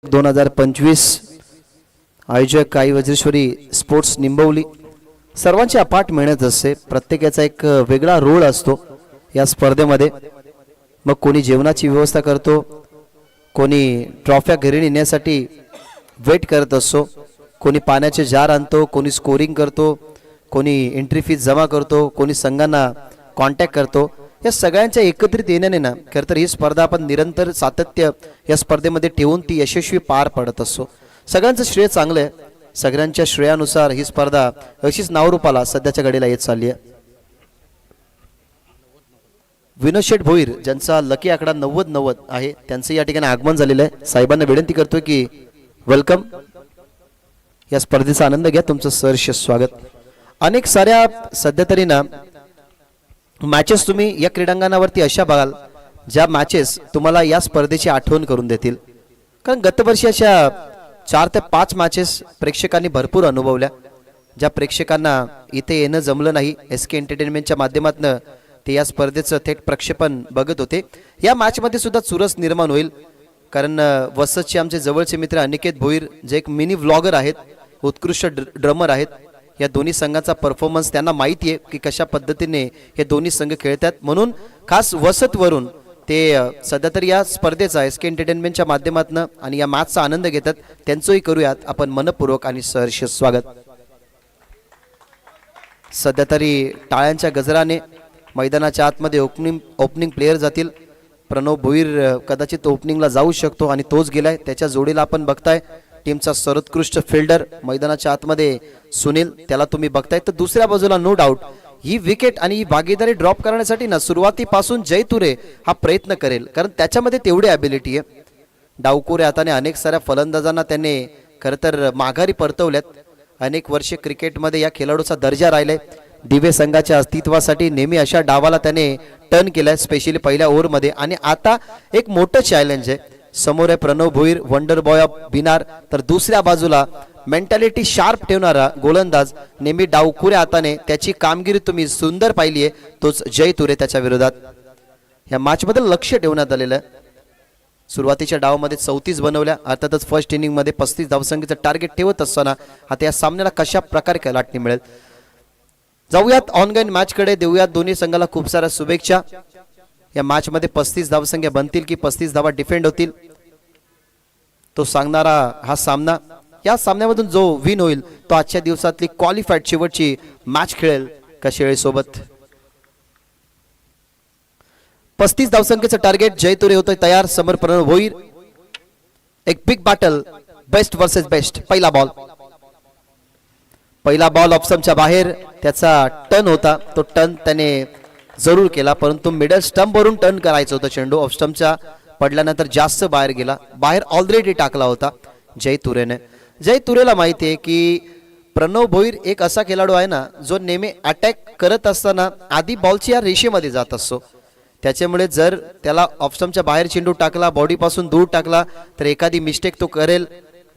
- 2025 आयोजक आई वज्रेश्वरी स्पोर्ट्स निंबवली. सर्वांची अपाट मेहनत असते, प्रत्येकाचा एक वेगळा रोल असतो या स्पर्धेमध्ये. मग कोणी जेवणाची व्यवस्था करतो, कोणी ट्रॉफ्या घरी नेण्यासाठी वेट करत असतो, कोणी पाण्याचे जार आणतो, कोणी स्कोरिंग करतो, कोणी एंट्री फीस जमा करतो, कोणी संघांना कॉन्टॅक्ट करतो. या सगळ्यांच्या एकत्रित येण्याने ना खरं तर ही स्पर्धा आपण निरंतर सातत्य या स्पर्धेमध्ये ठेवून ती यशस्वी पार पडत असतो. सगळ्यांचं श्रेय चांगलं आहे. सगळ्यांच्या श्रेयानुसार ही स्पर्धा अशीच नावरूपाला सध्याच्या घडीला येत चालली आहे. विनोद शेठ भोईर ज्यांचा लकी आकडा 90-90 आहे, त्यांचं या ठिकाणी आगमन झालेलं आहे. साहेबांना विनंती करतोय की वेलकम, या स्पर्धेचा आनंद घ्या. तुमचं सहर्ष स्वागत. अनेक साऱ्या सध्या तरी ना मॅचेस तुम्ही या क्रीडांगणावरती अशा बघाल ज्या मॅचेस तुम्हाला या स्पर्धेची आठवण करून देतील. कारण गतवर्षी अशा 4 ते 5 मॅचेस प्रेक्षकांनी भरपूर अनुभवल्या. ज्या प्रेक्षकांना इथे येणं जमलं नाही, SK एंटरटेनमेंटच्या माध्यमातून ते या स्पर्धेचं थेट प्रक्षेपण बघत होते. या मॅचमध्ये सुद्धा चुरस निर्माण होईल. कारण वसतचे आमचे जवळचे मित्र अनिकेत भोईर जे एक मिनी व्लॉगर आहेत, उत्कृष्ट ड्रमर आहेत. या दोन्ही संघाचा परफॉर्मन्स त्यांना माहिती आहे की कशा पद्धतीने हे दोन्ही संघ खेळतात. म्हणून खास वसतवरून ते सध्या तरी या स्पर्धेचा SK एंटरटेनमेंटच्या माध्यमातून आणि या मॅचचा आनंद घेतात. त्यांचंही करूयात आपण मनपूर्वक आणि सहर्ष स्वागत. सध्या तरी टाळ्यांच्या गजराने मैदानाच्या आतमध्ये ओपनिंग प्लेयर जातील. प्रणव भोईर कदाचित ओपनिंगला जाऊ शकतो आणि तोच गेलाय. त्याच्या जोडीला आपण बघताय टीमचा सर्वोत्कृष्ट फिल्डर मैदानाच्या आतमध्ये सुनील, त्याला तुम्ही बघताय. तर दुसऱ्या बाजूला नो डाऊट ही विकेट आणि ही भागीदारी ड्रॉप करण्यासाठी ना सुरुवातीपासून जय तुरे हा प्रयत्न करेल, कारण त्याच्यामध्ये तेवढी ॲबिलिटी आहे. डावकोरे हाताने अनेक साऱ्या फलंदाजांना त्याने खरं तर माघारी परतवल्यात. अनेक वर्षे क्रिकेटमध्ये या खेळाडूचा दर्जा राहिलाय. दिवे संघाच्या अस्तित्वासाठी नेहमी अशा डावाला त्याने टर्न केलाय, स्पेशली पहिल्या ओव्हरमध्ये. आणि आता एक मोठं चॅलेंज आहे समोर आहे Pranav Bhoir, wonder boy of Binar. तर दुसऱ्या बाजूला मेंटॅलिटी शार्प ठेवणारा गोलंदाज, नेहमी डावखुऱ्या हाताने त्याची कामगिरी तुम्ही सुंदर पाहिली आहे, तोच जय तुरे त्याच्या विरोधात. या मॅचमध्ये लक्ष ठेवण्यात आलेलं आहे. सुरुवातीच्या डावामध्ये 34 बनवल्या, अर्थातच फर्स्ट इनिंगमध्ये 35 धावसंख्येचं टार्गेट ठेवत असताना आता या सामन्याला कशा प्रकारे कलाटणी मिळेल. जाऊयात ऑनगोइंग मॅचकडे, देऊयात दोन्ही संघाला खूप साऱ्या शुभेच्छा. या मॅचमध्ये 35 धावसंख्या बनतील की 35 धावा डिफेंड होतील तो सांगणारा हा सामना. या सामन्यामधून जो विन होईल तो आजच्या दिवसातली क्वालिफाईड शेवटची मॅच खेळेल काशिळे सोबत. 35 धावसंख्येचं टार्गेट, जय तुरे होतोय तयार, समोर प्रणव भोईर. एक big battle, best versus best. पहिला बॉल ऑप्शनच्या बाहेर, त्याचा टर्न होता, तो टर्न त्याने जरूर केला, परंतु मिडल स्टंप वरून टर्न करायचं होतं चेंडू. ऑफ स्टंपच्या पडल्यानंतर जास्त बाहेर गेला, बाहेर ऑलरेडी टाकला होता जय तुरेने. जय तुरेला माहिती आहे की प्रणव भोईर एक असा खेळाडू आहे ना जो नेहमी अटॅक करत असताना आधी बॉलची या रेषेमध्ये जात असतो. त्याच्यामुळे जर त्याला ऑफस्टंपच्या बाहेर चेंडू टाकला, बॉडीपासून दूर टाकला तर एखादी मिस्टेक तो करेल.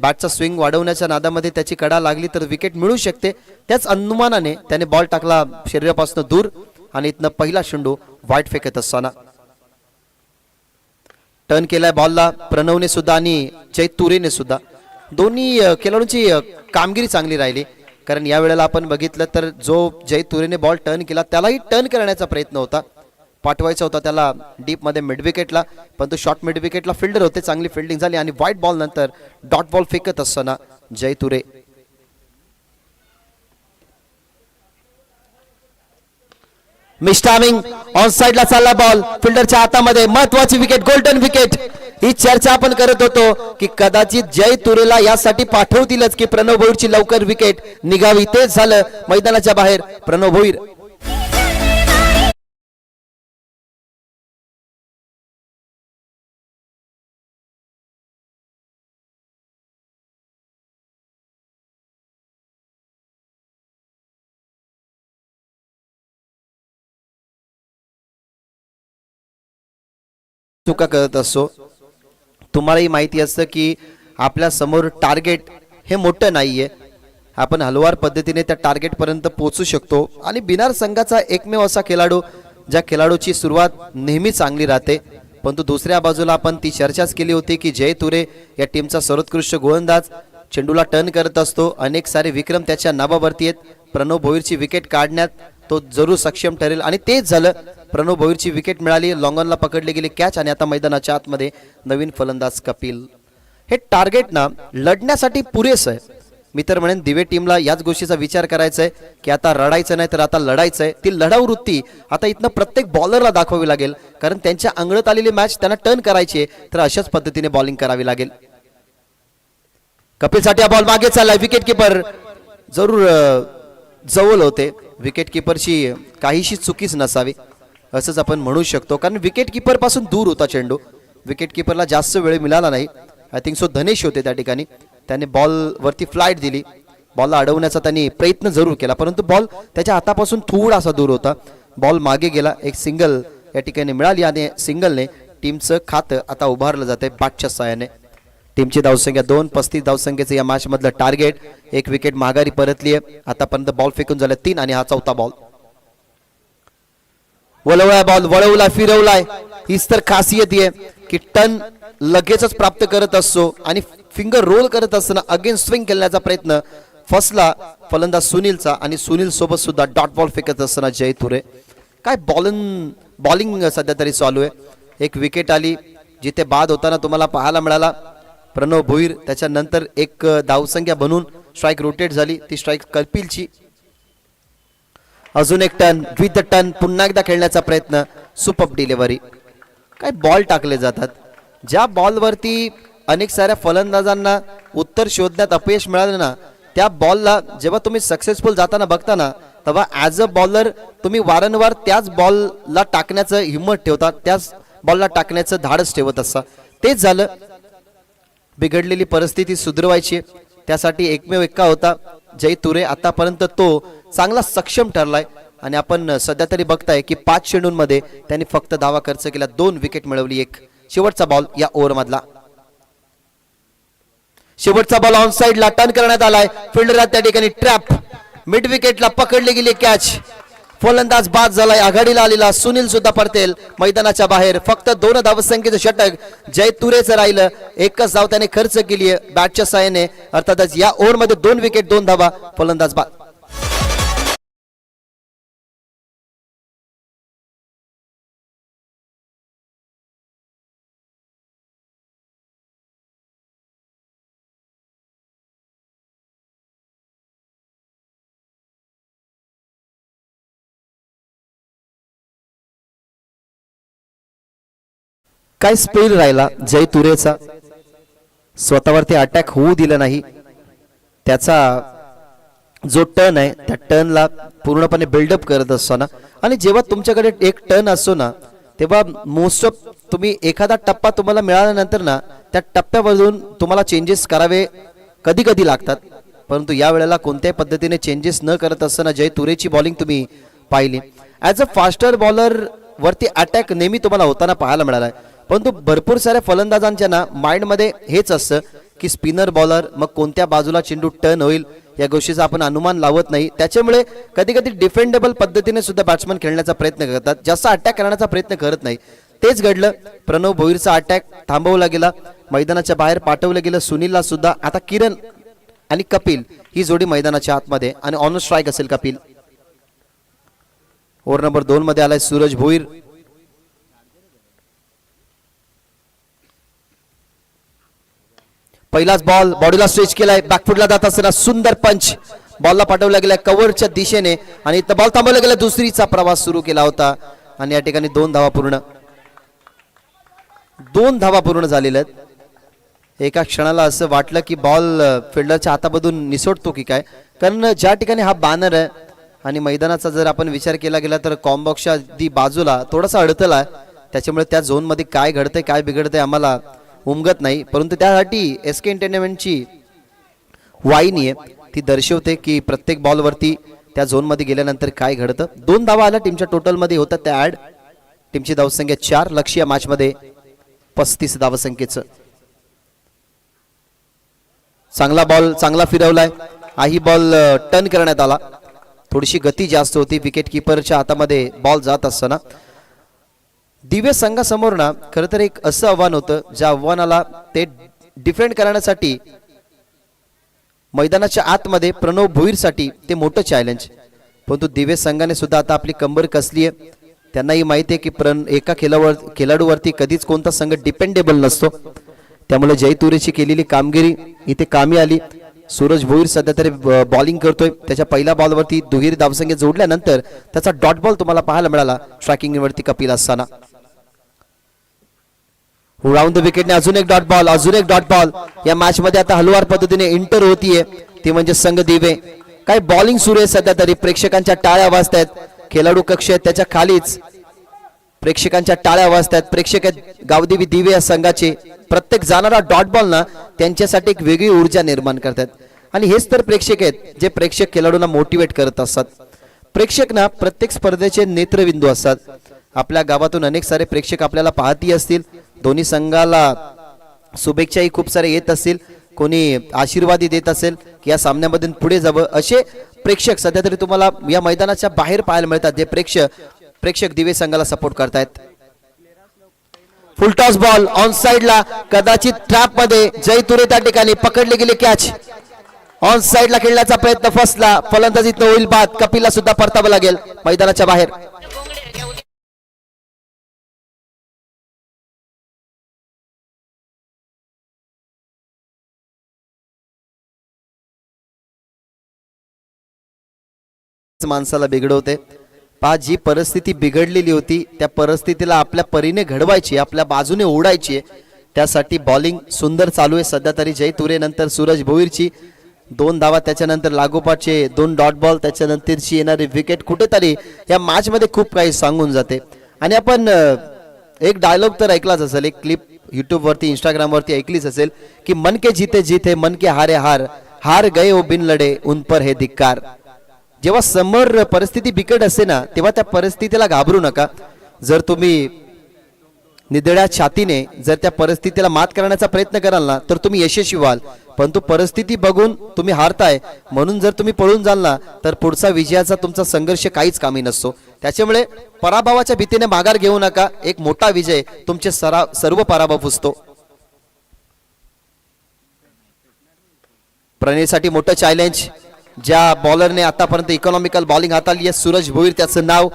बॅटचा स्विंग वाढवण्याच्या नादामध्ये त्याची कडा लागली तर विकेट मिळू शकते. त्याच अनुमानाने त्याने बॉल टाकला शरीरापासून दूर आणि इथनं पहिला चेंडू वाईट फेकत असताना टर्न केलाय बॉलला प्रणवने सुद्धा आणि जय तुरेने सुद्धा. दोन्ही खेळाडूंची कामगिरी चांगली राहिली, कारण या वेळेला आपण बघितलं तर जो जय तुरेने बॉल टर्न केला त्यालाही टर्न करण्याचा प्रयत्न होता, पाठवायचा होता त्याला डीप मध्ये मिड विकेटला, पण तो शॉर्ट मिड विकेटला फिल्डर होते, चांगली फिल्डिंग झाली आणि व्हाईट बॉल नंतर डॉट बॉल फेकत असताना जय तुरे. मिस्टामिंग ऑन साइडला चालला बॉल, फिल्डरच्या हातामध्ये, महत्वाची विकेट, गोल्डन विकेट. ही चर्चा आपण करत होतो की कदाचित जय तुरेला यासाठी पाठवतीलच की प्रणव भोईरची लवकर विकेट निघावी. तेच झालं, मैदानाच्या बाहेर प्रणव भोईर. चुका करत असतो. तुम्हालाही माहिती असतं की आपल्या समोर टार्गेट हे मोठं नाहीये, आपण हलवार पद्धतीने त्या टार्गेट पर्यंत पोहोचू शकतो. आणि बिनार संघाचा एकमेव असा खेळाडू ज्या खेळाडूची सुरुवात नेहमी चांगली राहते, परंतु दुसऱ्या बाजूला आपण ती चर्चाच केली होती की जय तुरे या टीमचा सर्वोत्कृष्ट गोलंदाज, चेंडूला टर्न करत असतो, अनेक सारे विक्रम त्याच्या नावावरती आहेत. प्रणव भोईरची विकेट काढण्यात तो जरूर सक्षम ठरेल आणि तेच झालं. प्रणव भोईरची विकेट मिळाली, लॉंगॉनला पकडली गेली कॅच आणि आता मैदानाच्या आतमध्ये नवीन फलंदाज कपिल. हे टार्गेट ना लढण्यासाठी पुरेसं आहे. मी तर म्हणेन दिवे टीमला याच गोष्टीचा विचार करायचा आहे की आता रडायचं नाही तर आता लढायचं आहे. ती लढाऊ वृत्ती आता इथनं प्रत्येक बॉलरला दाखवावी लागेल, कारण त्यांच्या अंगणात आलेली मॅच त्यांना टर्न करायची आहे, तर अशाच पद्धतीने बॉलिंग करावी लागेल. कपिलसाठी हा बॉल मागे चाललाय, विकेट किपर जरूर जवळ होते. विकेट किपरची काहीशी चुकीच नसावी असंच आपण म्हणू शकतो, कारण विकेट किपर पासून दूर होता चेंडू. विकेट किपरला जास्त वेळ मिळाला नाही. आय थिंक सो धनेश होते त्या ठिकाणी, त्याने बॉल वरती फ्लाईट दिली, बॉलला अडवण्याचा त्यांनी प्रयत्न जरूर केला, परंतु बॉल त्याच्या हातापासून थोडासा दूर होता. बॉल मागे गेला, एक सिंगल या ठिकाणी मिळाली आणि सिंगलने टीमचं खातं आता उभारलं जाते बॅटच्या साहाय्याने. टीमची धावसंख्या 2, 35 धावसंख्येचं या मॅच मधलं टार्गेट. एक विकेट माघारी परतली आहे, आतापर्यंत बॉल फेकून झाले 3 आणि हा चौथा बॉल. वळवला बॉल, वळवला, फिरवलाय. हीच तर खासियत आहे की टर्न लगेचच प्राप्त करत असतो आणि फिंगर रोल करत असताना अगेन स्विंग खेळण्याचा प्रयत्न फसला फलंदाज सुनीलचा आणि सुनील सोबत सुद्धा डॉट बॉल फेकत असताना जय तुरे. काय बॉलिंग सध्या तरी चालू आहे. एक विकेट आली जिथे बाद होताना तुम्हाला पाहायला मिळाला प्रणव भोईर, त्याच्यानंतर एक धावसंख्या बनून स्ट्राईक रोटेट झाली, ती स्ट्राईक कपिलची. अजून एक टर्न, विथ द टर्न, पुन्हा एकदा खेळण्याचा प्रयत्न, सुपर डिलिव्हरी. काय बॉल टाकले जातात, ज्या बॉलवरती अनेक साऱ्या फलंदाजांना उत्तर शोधण्यात अपयश मिळालं ना, त्या बॉलला जेव्हा तुम्ही सक्सेसफुल जाताना बघता ना, तेव्हा ॲज अ बॉलर तुम्ही वारंवार त्याच बॉलला टाकण्याचं हिंमत ठेवता, त्याच बॉलला टाकण्याचं धाडस ठेवत असता. तेच झालं. बिघडलेली परिस्थिती सुधारवायची, त्यासाठी एकमेव एक्का होता जय तुरे. आतापर्यंत तो चांगला सक्षम ठरलाय आणि आपण सध्या तरी बघताय की 5 चेंडूंमध्ये त्यांनी फक्त धावा खर्च केल्या, 2 विकेट मिळवली. एक शेवटचा बॉल या ओव्हर मधला, शेवटचा बॉल ऑन साइडला टर्न करण्यात आलाय. फिल्डर त्या ठिकाणी ट्रॅप, मिड विकेटला पकडली गेली कॅच. फलंदाज बाद झालाय. आघाडीला आलेला सुनील सुद्धा परतेल मैदानाच्या बाहेर. फक्त 2 धावसंख्येचं षटक जय तुरेचं राहिलं. एकच धाव त्याने खर्च केली आहे बॅटच्या साहाय्याने. अर्थातच या ओव्हर मध्ये 2 विकेट 2 धावा, फलंदाज बाद. काय स्पेल राहिला जय तुरेचा, स्वतःवरती अटॅक होऊ दिला नाही. त्याचा जो टर्न आहे त्या टर्नला पूर्णपणे बिल्डअप करत असताना, आणि जेव्हा तुमच्याकडे एक टर्न असतो ना तेव्हा मोस्ट ऑफ तुम्ही एखादा टप्पा तुम्हाला मिळाल्यानंतर ना त्या टप्प्यावरून तुम्हाला चेंजेस करावे कधी कधी लागतात. परंतु या वेळेला कोणत्याही पद्धतीने चेंजेस न करत असताना जय तुरेची बॉलिंग तुम्ही पाहिली. ॲज अ फास्टर बॉलर वरती अटॅक नेहमी तुम्हाला होताना पाहायला मिळाला आहे. परंतु भरपूर साऱ्या फलंदाजांच्या ना माइंडमध्ये हेच असतं की स्पिनर बॉलर मग कोणत्या बाजूला चेंडू टर्न होईल या गोष्टीचा आपण अनुमान लावत नाही. त्याच्यामुळे कधी कधी डिफेंडेबल पद्धतीने सुद्धा बॅट्समन खेळण्याचा प्रयत्न करतात, जास्त अटॅक करण्याचा प्रयत्न करत नाही. तेच घडलं. प्रणव भोईरचा अटॅक थांबवला गेला, मैदानाच्या बाहेर पाठवलं गेलं. सुनीलला सुद्धा. आता किरण आणि कपिल ही जोडी मैदानाच्या आतमध्ये आणि ऑन स्ट्राईक असेल कपिल. ओव्हर नंबर 2 मध्ये आलाय सूरज भोईर. पहिलाच बॉल बॉडीला स्ट्रेच केलाय, बॅकफुटला जात असताना सुंदर पंच बॉलला पाठवला गेलाय कव्हरच्या दिशेने आणि इथं बॉल थांबवला गेला. दुसरीचा प्रवास सुरू केला होता आणि या ठिकाणी 2 धावा पूर्ण, 2 धावा पूर्ण झालेल्या आहेत. एका क्षणाला असं वाटलं की बॉल फिल्डरच्या हातामधून निसटतो की काय, कारण ज्या ठिकाणी हा बॅनर आहे आणि मैदानाचा जर आपण विचार केला गेला तर कॉम्बॉक्सच्या अगदी बाजूला थोडासा अडथळा, त्याच्यामुळे त्या झोन मध्ये काय घडतंय काय बिघडतंय आम्हाला उमगत नाही. परंतु त्यासाठी SK एंटरटेनमेंटची वाहिनी आहे ती दर्शवते की प्रत्येक बॉलवरती त्या झोन मध्ये गेल्यानंतर काय घडतं. 2 धावा आल्या टीमच्या टोटल मध्ये होतात त्या ऍड. टीमची धावसंख्या 4, लक्ष्य मॅच मध्ये 35 धावसंख्येचं. चांगला बॉल चांगला फिरवलाय. हाही बॉल टर्न करण्यात आला, थोडीशी गती जास्त होती. विकेट किपरच्या हातामध्ये बॉल जात असताना दिव्य संघासमोर ना खरं तर एक असं आव्हान होतं ज्या आव्हानाला ते डिफेंड करण्यासाठी मैदानाच्या आतमध्ये प्रणव भोईरसाठी ते मोठं चॅलेंज. परंतु दिव्य संघाने सुद्धा आता आपली कंबर कसली आहे. त्यांनाही माहिती आहे की एका खेळाडूवरती कधीच कोणता संघ डिपेंडेबल नसतो. त्यामुळे जय तुरेची केलेली कामगिरी इथे कामी आली. सूरज भोईर सध्या तरी बॉलिंग करतोय. त्याच्या पहिल्या बॉलवरती दुहेरी धावसंख्या जोडल्यानंतर त्याचा डॉट बॉल तुम्हाला पाहायला मिळाला स्ट्रायकिंग वरती कपिल असताना. राऊंड द विकेटने अजून एक डॉट बॉल, अजून एक डॉट बॉल. या मॅच मध्ये आता हलवार पद्धतीने इंटर होतीये ती म्हणजे संघ दिवे. काय बॉलिंग सुरू आहे सध्या तरी. प्रेक्षकांच्या टाळ्या वाजतायत. खेळाडू कक्ष आहेत त्याच्या खालीच प्रेक्षकांच्या टाळ्या वाजतायत. प्रेक्षक आहेत गावदेवी दिवे या संघाचे. प्रत्येक जाणारा डॉट बॉल ना त्यांच्यासाठी एक वेगळी ऊर्जा निर्माण करतात. आणि हेच तर प्रेक्षक आहेत जे प्रेक्षक खेळाडूंना मोटिवेट करत असतात. प्रेक्षक ना प्रत्येक स्पर्धेचे नेत्रबिंदू असतात. आपल्या गावातून अनेक सारे प्रेक्षक आपल्याला पाहती असतील. दोन्ही संघाला शुभेच्छाही खूप सारे येत असतील. कोणी आशीर्वादी देत असेल की या सामन्यामधून पुढे जावं. असे प्रेक्षक सध्या तरी तुम्हाला या मैदानाच्या बाहेर पाहायला मिळतात जे प्रेक्षक दिवे संघाला सपोर्ट करतायत. फुल टॉस बॉल ऑन साइडला, कदाचित ट्रॅप मध्ये जय तुरे त्या ठिकाणी पकडले गेले. कॅच ऑन साइडला खेळण्याचा प्रयत्न फसला. फलंदाजीत होईल बाद. कपिलला सुद्धा परतावं लागेल मैदानाच्या बाहेर. माणसाला बिघडवते. पहा जी परिस्थिती बिघडलेली होती त्या परिस्थितीला आपल्या परीने घडवायची, आपल्या बाजूने ओढायची. त्यासाठी बॉलिंग सुंदर चालू आहे सध्या तरी. जय तुरे नंतर सूरज भोईरची 2 धावा, त्याच्यानंतर लागोपाठचे 2 डॉट बॉल, त्याच्यानंतरची येणारी विकेट कुठेतरी या मॅच मध्ये खूप काही सांगून जाते. आणि आपण एक डायलॉग तर ऐकलाच असेल, एक क्लिप युट्यूब वरती इंस्टाग्राम वरती ऐकलीच असेल की मन के जीते जीते मन के हारे हार, हार गए वो बिन लड़े उन पर है धिक्कार. जेव्हा समोर परिस्थिती बिकट असते ना तेव्हा त्या परिस्थितीला घाबरू नका. जर तुम्ही निधड्या छातीने जर त्या परिस्थितीला मात करण्याचा प्रयत्न कराल ना तर तुम्ही यशस्वी व्हाल. परंतु परिस्थिती बघून तुम्ही हारताय म्हणून जर तुम्ही पळून जाल ना तर पुढचा विजयाचा तुमचा संघर्ष काहीच कामी नसतो. त्याच्यामुळे पराभवाच्या भीतीने माघार घेऊ नका. एक मोठा विजय तुमचे सर्व पराभव पुसतो. प्रणयसाठी मोठं चॅलेंज. ज्या बॉलरने आतापर्यंत इकॉनॉमिकल बॉलिंग हाताळली आहे सूरज भोईर त्याचं नाव.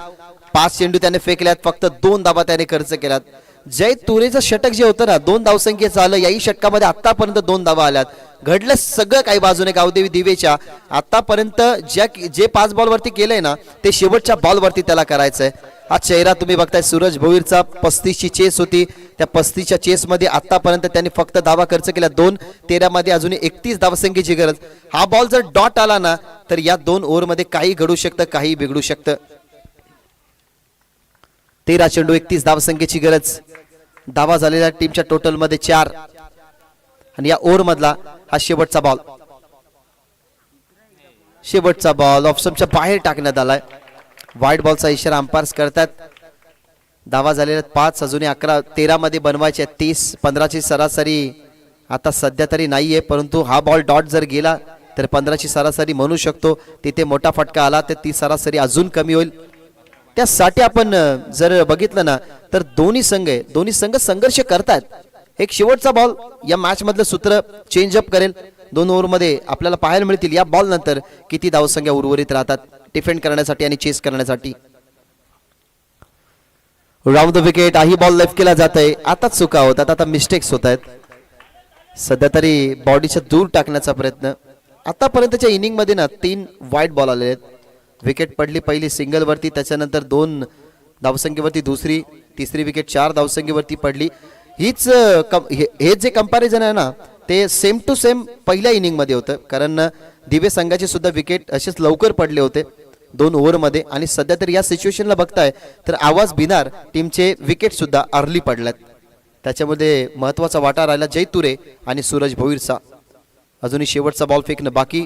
5 चेंडू त्याने फेकल्यात, फक्त 2 धाबा त्याने खर्च केल्यात. जय तुरेचं षटक जे होतं ना 2 धावसंख्येचं आलं, याही षटकामध्ये आतापर्यंत 2 धावा आल्यात. घडलं सगळं काही बाजूने गावदेवी दिवेच्या. आतापर्यंत जे 5 बॉलवरती केलंय ना ते शेवटच्या बॉलवरती त्याला करायचंय. हा चेहरा तुम्ही बघताय सूरज भोईरचा. 35ची चेस होती, त्या 35च्या चेस मध्ये आतापर्यंत त्यांनी फक्त धावा खर्च केल्या 2. मध्ये अजून 31 धावसंख्येची गरज. हा बॉल जर डॉट आला ना तर या 2 ओव्हरमध्ये काही घडू शकतं, काही बिघडू शकतं. 13 चेंडू 31 धावसंख्येची गरज. धावा झालेल्या टीमच्या टोटल मध्ये 4 आणि या ओव्हर मधला हा शेवटचा बॉल. शेवटचा बॉल ऑफ स्टंपच्या बाहेर टाकण्यात आलाय. वाईट बॉलचा इशारा अंपायर्स करतात. धावा झालेल्या 5, अजून 11. 13 मध्ये बनवायचे 30. 15ची सरासरी आता सध्या तरी नाहीये, परंतु हा बॉल डॉट जर गेला तर 15ची सरासरी म्हणू शकतो. तिथे मोठा फटका आला तर ती सरासरी अजून कमी होईल. त्यासाठी आपण जर बघितलं ना तर दोन्ही संघ संघर्ष करतात. एक शेवटचा बॉल या मॅच मधलं सूत्र चेंज अप करेल. 2 ओव्हरमध्ये आपल्याला पाहायला मिळतील या बॉल नंतर किती धावसंख्या उर्वरित राहतात डिफेंड करण्यासाठी आणि चेस करण्यासाठी. Round the wicket. He ball left केला जात आहे. आता चुका होतात, आता मिस्टेक्स होत आहेत. सध्या तरी बॉडीच्या दूर टाकण्याचा प्रयत्न. आतापर्यंतच्या इनिंग मध्ये ना 3 वाईट बॉल आले आहेत. विकेट पडली पहिली सिंगल वरती, त्याच्यानंतर 2 धावसंख्येवरती दुसरी, तिसरी विकेट 4 धावसंख्येवरती पडली. हे जे कंपॅरिझन आहे ना ते सेम टू सेम पहिल्या इनिंग मध्ये होतं. कारण दिवे संघाचे सुद्धा विकेट असेच लवकर पडले होते 2 ओव्हरमध्ये. आणि सध्या तरी या सिच्युएशनला बघताय तर आवाज भिनार टीमचे विकेट सुद्धा अर्ली पडल्यात. त्याच्यामध्ये महत्वाचा वाटा राहिला जय तुरे आणि सूरज भोईरचा. अजूनही शेवटचा बॉल फेकणं बाकी.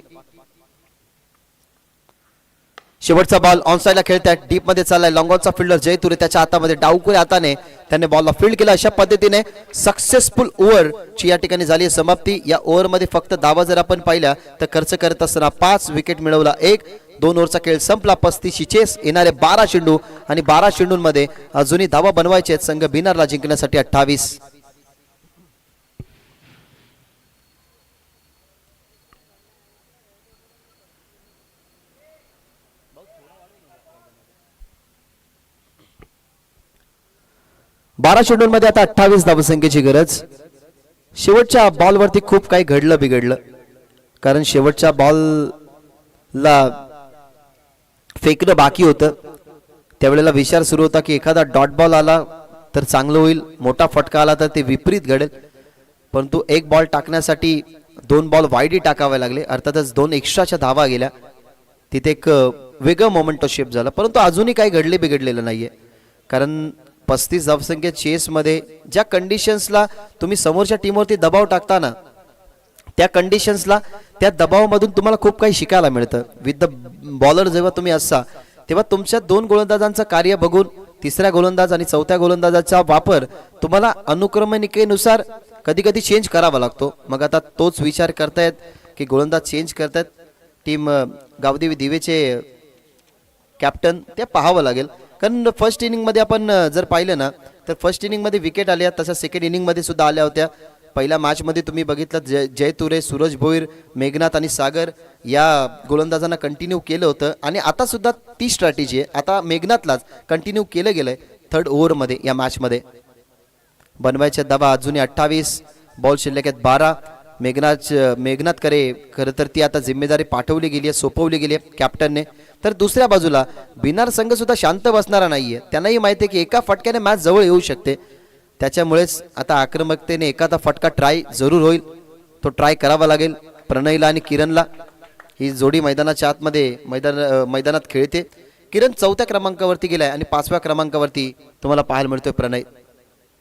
शेवटचा बॉल ऑन साइडला खेळतात. डीप मध्ये चाललाय लॉंग ऑनचा फिल्डर जय तुरे. त्याच्या हातामध्ये डावकुळे हाताने त्याने बॉलला फील्ड केला. अशा पद्धतीने सक्सेसफुल ओव्हर ची या ठिकाणी झाली समाप्ती. या ओव्हर मध्ये फक्त धावा जर आपण पाहिल्या तर खर्च करत असताना 5 विकेट मिळवला 1. 2 ओव्हरचा खेळ संपला. 35ची चेस. येणारे 12 चेंडू आणि 12 चेंडूंमध्ये अजूनही धावा बनवायचे आहेत संघ बिनारला जिंकण्यासाठी 28. बारा चेंडूंमध्ये आता 28 धावसंख्येची गरज. शेवटच्या बॉलवरती खूप काही घडलं बिघडलं. कारण शेवटच्या बॉलला फेकणं बाकी होतं. त्यावेळेला विचार सुरू होता की एखादा डॉट बॉल आला तर चांगलं होईल, मोठा फटका आला तर ते विपरीत घडेल. परंतु एक बॉल टाकण्यासाठी 2 बॉल वाईडही टाकावे लागले. अर्थातच 2 एक्स्ट्राच्या धावा गेल्या. तिथे एक वेगळं मोमेंटो शेप झाला. परंतु अजूनही काही घडले बिघडलेलं नाहीये. कारण 35 धावसंख्या चेस मध्ये ज्या कंडिशन्सला तुम्ही समोरच्या टीमवरती दबाव टाकताना त्या कंडिशन्सला त्या दबावामधून तुम्हाला खूप काही शिकायला मिळतं. विथ द बॉलर जेव्हा तुम्ही असता तेव्हा तुमच्या 2 गोलंदाजांचं कार्य बघून 3ऱ्या गोलंदाज आणि 4थ्या गोलंदाजाचा वापर तुम्हाला अनुक्रमणिकेनुसार कधी कधी चेंज करावा लागतो. मग आता तोच विचार करतायत की गोलंदाज चेंज करतायत. टीम गावदेवी दिवेचे कॅप्टन ते पाहावं लागेल. कारण फर्स्ट इनिंग मध्ये आपण जर पाहिलं ना तर फर्स्ट इनिंग मध्ये विकेट आल्या, तसं सेकंड इनिंग मध्ये सुद्धा आल्या होत्या. पहिल्या मॅच मध्ये तुम्ही बघितलं जय तुरे, सूरज भोईर, मेघनाथ आणि सागर या गोलंदाजांना कंटिन्यू केलं होतं. आणि आता सुद्धा ती स्ट्रॅटेजी आहे. आता मेघनाथलाच कंटिन्यू केलं गेलंय 3rd ओव्हरमध्ये या मॅच मध्ये. बनवायच्या धावा अजूनही 28. बॉल शिल्लक आहेत 12. मेघनाथकडे खरं तर ती आता जिम्मेदारी पाठवली गेली आहे, सोपवली गेली आहे कॅप्टनने. तर दुसऱ्या बाजूला बिनार संघ सुद्धा शांत बसणारा नाहीये. त्यांनाही माहिती आहे की एका फटक्याने मॅच जवळ येऊ शकते. त्याच्यामुळेच आता आक्रमकतेने एखादा फटका ट्राय जरूर होईल. तो ट्राय करावा लागेल प्रणयला आणि किरणला. ही जोडी मैदानाच्या आतमध्ये मैदानात खेळते. किरण 4थ्या क्रमांकावरती गेलाय आणि 5व्या क्रमांकावरती तुम्हाला पाहायला मिळतोय प्रणय.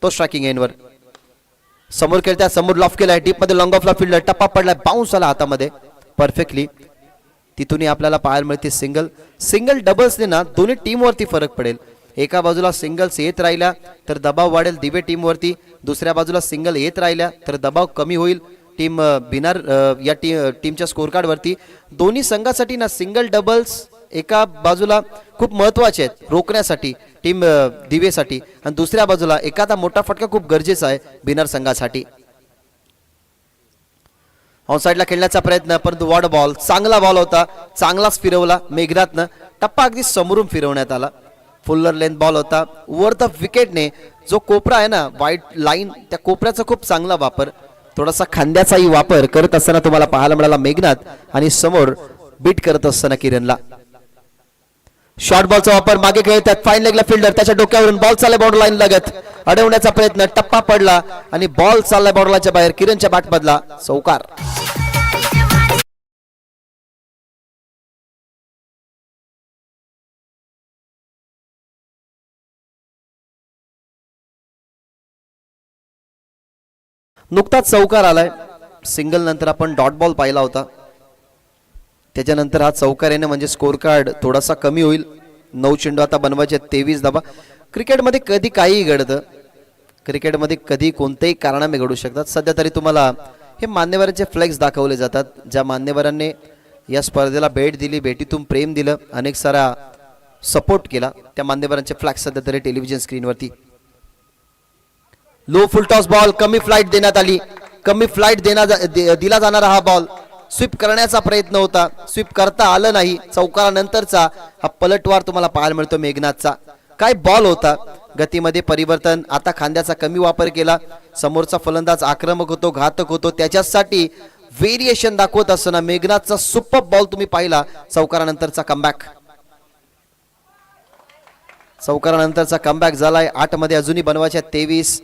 तो स्ट्रायकिंग एंडवर समोर खेळत्या. समोर लॉफ केलाय. डीप मध्ये लॉंग ऑफला फील्डर टप्पा पडलाय. बाउन्स आला हातामध्ये परफेक्टली. तिथूनही आपल्याला पाहायला मिळते सिंगल. सिंगल डबल्सने ना दोन्ही टीमवरती फरक पडेल. एका बाजूला सिंगल्स येत राहिल्या तर दबाव वाढेल दिवे टीमवरती, दुसऱ्या बाजूला सिंगल येत राहिल्या तर दबाव कमी होईल टीम बिनार या टीमच्या स्कोर कार्डवरती. दोन्ही संघासाठी ना सिंगल डबल्स एका बाजूला खूप महत्त्वाचे आहेत रोखण्यासाठी टीम दिवेसाठी, आणि दुसऱ्या बाजूला एखादा मोठा फटका खूप गरजेचा आहे बिनार संघासाठी. ऑनसाइडला खेळण्याचा प्रयत्न, परंतु वॉड बॉल, चांगला बॉल होता, चांगलाच फिरवला मेघनाथनं. टप्पा अगदी समोरून फिरवण्यात आला. फुल्लर लेंथ बॉल होता. ओव्हर द विकेटने जो कोपरा आहे ना वाईट लाईन, त्या कोपऱ्याचा खूप चांगला वापर, थोडासा खांद्याचाही वापर करत असताना तुम्हाला पाहायला मिळाला मेघनाथ, आणि समोर बीट करत असताना किरणला. शॉर्ट बॉलचा वापर, मागे खेळतात फाईन लेगला फिल्डर, त्याच्या डोक्यावरून बॉल चालला बाउंड्री लाईन लगत, अडवण्याचा प्रयत्न, टप्पा पडला आणि बॉल चालला बाउंड्री लाईनच्या बाहेर. किरणच्या बॅट मधला चौकार. नुकताच चौकार आलाय. सिंगल नंतर आपण डॉट बॉल पाहिला होता, त्याच्यानंतर हा चौकार येणे म्हणजे स्कोर कार्ड थोडासा कमी होईल. 9 चेंडू आता बनवायचे, 23 धावा. क्रिकेटमध्ये कधी काहीही घडतं, क्रिकेटमध्ये कधी कोणतेही कारणामे घडू शकतात. सध्या तरी तुम्हाला हे मान्यवरांचे फ्लेक्स दाखवले जातात, ज्या मान्यवरांनी या स्पर्धेला भेट दिली, भेटीतून प्रेम दिलं, अनेक सारा सपोर्ट केला, त्या मान्यवरांचे फ्लॅक्स सध्या तरी टेलिव्हिजन स्क्रीनवरती. लो फुल टॉस बॉल, कमी फ्लाइट देण्यात आली, कमी फ्लाइट दिला जाणारा हा बॉल. स्वीप करण्याचा प्रयत्न होता, स्वीप करता आलं नाही. चौकारानंतरचा हा पलटवार तुम्हाला पाहायला मिळतो मेघनाथचा. काय बॉल होता, गतीमध्ये परिवर्तन, आता खांद्याचा कमी वापर केला. समोरचा फलंदाज आक्रमक होतो, घातक होतो, त्याच्यासाठी व्हेरिएशन दाखवत असताना मेघनाथचा सुपर बॉल तुम्ही पाहिला. चौकारानंतरचा कमबॅक, चौकारानंतरचा कमबॅक झालाय. 8 मध्ये अजूनही बनवायच्या 23.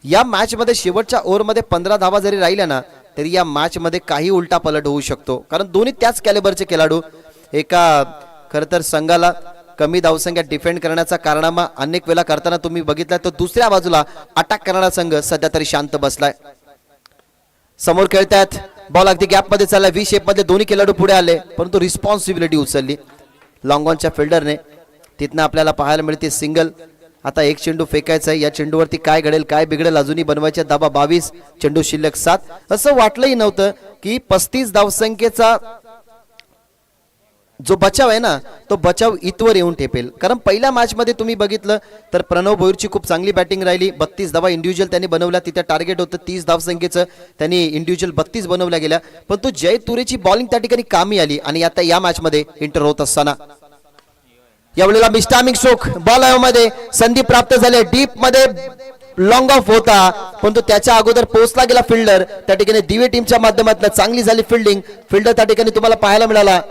या मॅच मध्ये शेवटच्या ओव्हरमध्ये 15 धावा जरी राहिल्या ना तरी या मॅच मध्ये काही उलटा पलट होऊ शकतो, कारण दोन्ही त्याच कॅलिबरचे खेळाडू. एका खरं तर संघाला कमी धावसंख्या डिफेंड करण्याचा कारनामा अनेक वेळा करताना तुम्ही बघितला, तर दुसऱ्या बाजूला अटॅक करणारा संघ सध्या तरी शांत बसलाय. समोर खेळतात, बॉल अगदी गॅप मध्ये चालला, व्ही शेप मध्ये दोन्ही खेळाडू पुढे आले, परंतु रिस्पॉन्सिबिलिटी उचलली लॉंग ऑनच्या फिल्डरने. तिथनं आपल्याला पाहायला मिळते सिंगल. आता एक चेंडू फेकायचा आहे, या चेंडूवरती काय घडेल काय बिघडेल अजूनही बनवायचे धावा 22, चेंडू शिल्लक 7. असं वाटलंही नव्हतं की 35 धावसंख्येचा जो बचाव आहे ना तो बचाव इथवर येऊन ठेपेल, कारण पहिल्या मॅच मध्ये तुम्ही बघितलं तर प्रणव भोईरची खूप चांगली बॅटिंग राहिली. 32 धावा इंडिव्हिज्युअल त्यांनी बनवल्या, तिथे टार्गेट होतं 30 धावसंख्येचं, त्यांनी इंडिव्हिज्युअल 32 बनवल्या गेल्या, परंतु जय तुरेची बॉलिंग त्या ठिकाणी कामी आली. आणि आता या मॅच मध्ये इंटर होत असताना यावेळेला मिस्टामिंग स्ट्रोक, बॉल मध्ये संधी प्राप्त झाले, डीप मध्ये लॉंग ऑफ होता, परंतु त्याच्या अगोदर पोहोचला गेला फिल्डर. त्या ठिकाणी दिवे टीमच्या माध्यमातून चांगली झाली फिल्डिंग. फिल्डर त्या ठिकाणी तुम्हाला पाहायला मिळाला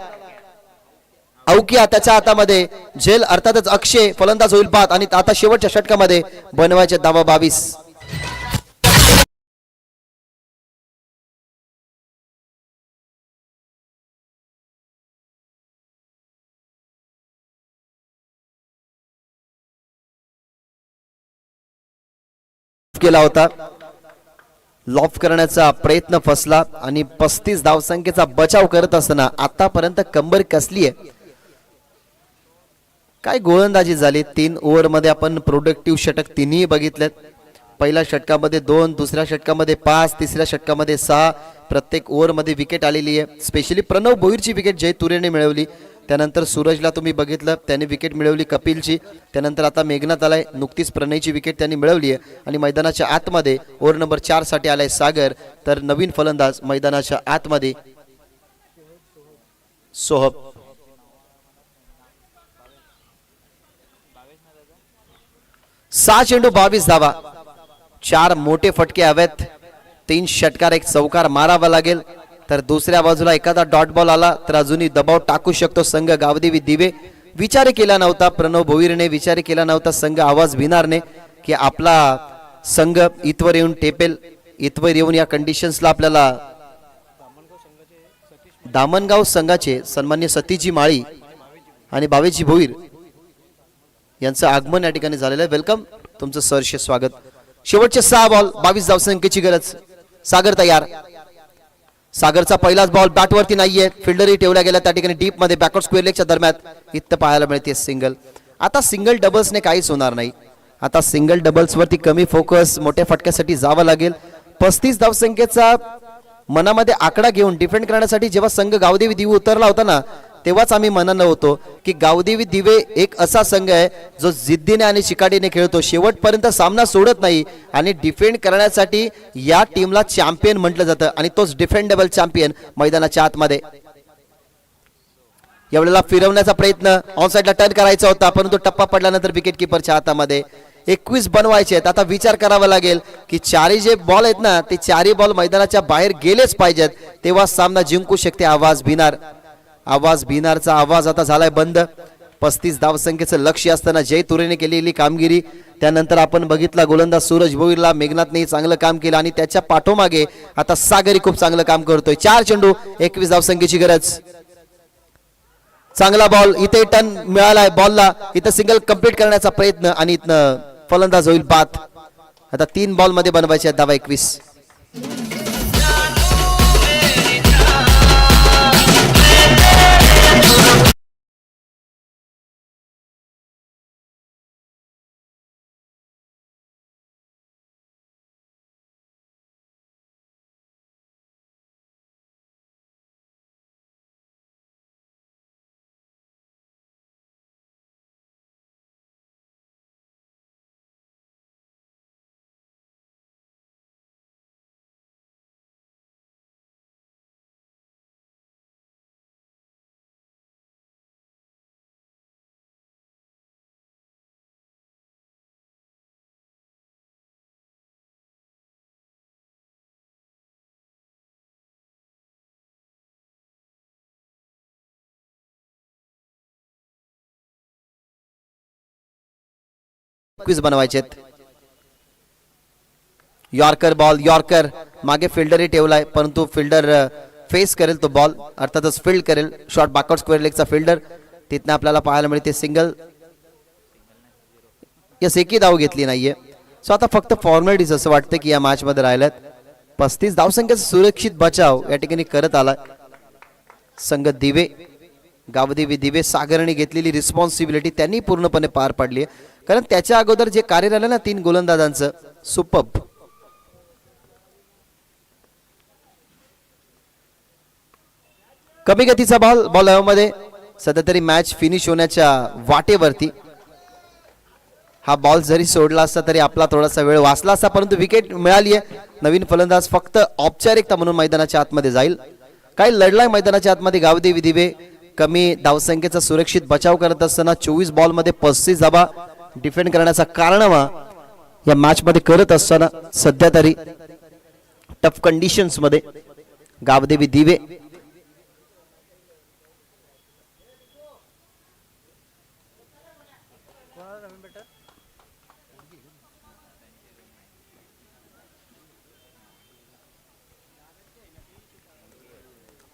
अवकिया, त्याच्या हातामध्ये झेल, अर्थातच अक्षय फलंदाज होईल बाद. आणि आता शेवटच्या षटकामध्ये बनवायचे धावा 22. केला होता, लॉफ करण्याचा प्रयत्न फसला आणि 35 धावसंख्येचा बचाव करत असताना आतापर्यंत कंबर कसली आहे. काय गोलंदाजी झाली. 3 ओव्हर मध्ये आपण प्रोडक्टिव्ह षटक तिन्ही बघितलेत. पहिल्या षटकामध्ये 2, दुसऱ्या षटकामध्ये 5, तिसऱ्या षटकामध्ये 6. प्रत्येक ओव्हर मध्ये विकेट आलेली आहे. स्पेशली प्रणव भोईरची विकेट जय तुरेने मिळवली, त्यानंतर सूरजला तुम्ही बघितलं त्याने विकेट मिळवली कपिलची, त्यानंतर आता मेघनाथ आलाय, नुकतीच प्रणयची विकेट त्यांनी मिळवली आहे. आणि मैदानाच्या आतमध्ये ओव्हर नंबर 4 साठी आलाय सागर, तर नवीन फलंदाज मैदानाच्या आतमध्ये सोहब. 6 चेंडू 22 धावा, 4 मोठे फटके हवेत, 3 षटकार, 1 चौकार मारावा लागेल. तर दुसऱ्या बाजूला एखादा डॉट बॉल आला तर अजूनही दबाव टाकू शकतो संघ गावदेवी दिवे. विचार केला नव्हता प्रणव भोईरने, विचार केला नव्हता संघ आवाज भिनारने की आपला संघ इथवर येऊन टेपेल. इथवर येऊन या कंडिशन्सला आपल्याला दामणगाव संघाचे सन्मान्य सतीजी माळी आणि बावेजी भोईर यांचं आगमन या ठिकाणी झालेलं आहे. वेलकम, तुमचं सहर्ष स्वागत. शेवटचे 6 बॉल 22 धावसंख्येची गरज. सागर तयार, सागरचा पहिलाच बॉल बॅटवरती नाहीये, फिल्डरही ठेवला गेला त्या ठिकाणी डीप मध्ये बॅकवर्ड स्क्वेअर लेगच्या दरम्यान इथं पाहायला मिळते सिंगल. आता सिंगल डबल्सने काहीच होणार नाही. आता सिंगल डबल्स वरती कमी फोकस, मोठ्या फटक्यासाठी जावं लागेल. 35 धावसंख्येचा मनामध्ये आकडा घेऊन डिफेंड करण्यासाठी जेव्हा संघ गावदेवी दिवे उतरला होता ना, तेव्हाच आम्ही मनानं होतो की गावदेवी दिवे एक असा संघ आहे जो जिद्दीने आणि चिकाटीने खेळतो, शेवटपर्यंत सामना सोडत नाही आणि डिफेंड करण्यासाठी या टीमला चॅम्पियन म्हटलं जातं आणि तोच डिफेंडेबल चॅम्पियन मैदानाच्या आतमध्ये. एवढ्याला फिरवण्याचा प्रयत्न ऑन साइडला टर्न करायचा होता, परंतु टप्पा पडल्यानंतर विकेट किपरच्या हातामध्ये. 21 बनवायचे आहेत. आता विचार करावा लागेल की चारही जे बॉल आहेत ना, ते चारही बॉल मैदानाच्या बाहेर गेलेच पाहिजेत, तेव्हा सामना जिंकू शकते आवाज भिनारचा आवाज आता झालाय बंद. 35 धावसंख्येचं लक्ष्य असताना जय तुरेने केलेली कामगिरी, त्यानंतर आपण बघितला गोलंदाज सूरज भोईरला, मेघनाथनेही चांगलं काम केलं आणि त्याच्या पाठोमागे आता सागरी खूप चांगलं काम करतोय. 4 चेंडू 21 धावसंख्येची गरज. चांगला बॉल इथे टर्न मिळालाय बॉलला, इथं सिंगल कंप्लीट करण्याचा प्रयत्न आणि इथनं फलंदाज होईल बाद. आता 3 बॉल मध्ये बनवायचे आहेत धावा 21. बनवायचे. यॉर्कर बॉल, यॉर्कर मागे फिल्डरही ठेवलाय, परंतु फिल्डर फेस करेल तो बॉल, अर्थातच फील्ड करेल. शॉर्ट बॅकवर्ड स्क्वेअर लेगचा फिल्डर, तिथनं आपल्याला पाहायला मिळते सिंगल. यस, एकही धाव घेतली नाहीये. सो आता फक्त फॉर्मॅलिटीज असं वाटतं की या मॅच मध्ये राहिल्यात. 35 धावसंख्येचा सुरक्षित बचाव या ठिकाणी करत आला संघ दिवे. गावदेवी दिवे सागरने घेतलेली रिस्पॉन्सिबिलिटी त्यांनी पूर्णपणे पार पाडली आहे, कारण त्याच्या अगोदर जे कार्य झालं ना 3 गोलंदाजांचं, सुपर्ब. कमी गतीचा बॉल हवेमध्ये, सध्या तरी मॅच फिनिश होण्याच्या वाटेवरती. हा बॉल जरी सोडला असता तरी आपला थोडासा वेळ वाचला असता, परंतु विकेट मिळाली आहे. नवीन फलंदाज फक्त औपचारिकता म्हणून मैदानाच्या आतमध्ये जाईल. काही लढलाय मैदानाच्या आतमध्ये गावदेवी दिवे. कमी धावसंख्येचा सुरक्षित बचाव करत असताना 24 बॉल मध्ये 35 धावा डिफेंड करण्याचा कारनामा या मॅच मध्ये करत असताना सध्या तरी टफ कंडिशन्स मध्ये गावदेवी दिवे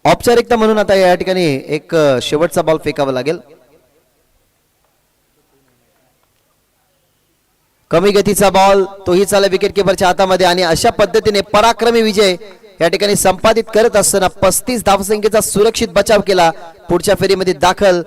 औपचारिकता म्हणून आता या ठिकाणी एक शेवटचा बॉल फेकावा लागेल. कमी गतीचा बॉल, तोही चालला विकेट किपरच्या हातामध्ये आणि अशा पद्धतीने पराक्रमी विजय या ठिकाणी संपादित करत असताना 35 धावसंख्येचा सुरक्षित बचाव केला. पुढच्या फेरीमध्ये दाखल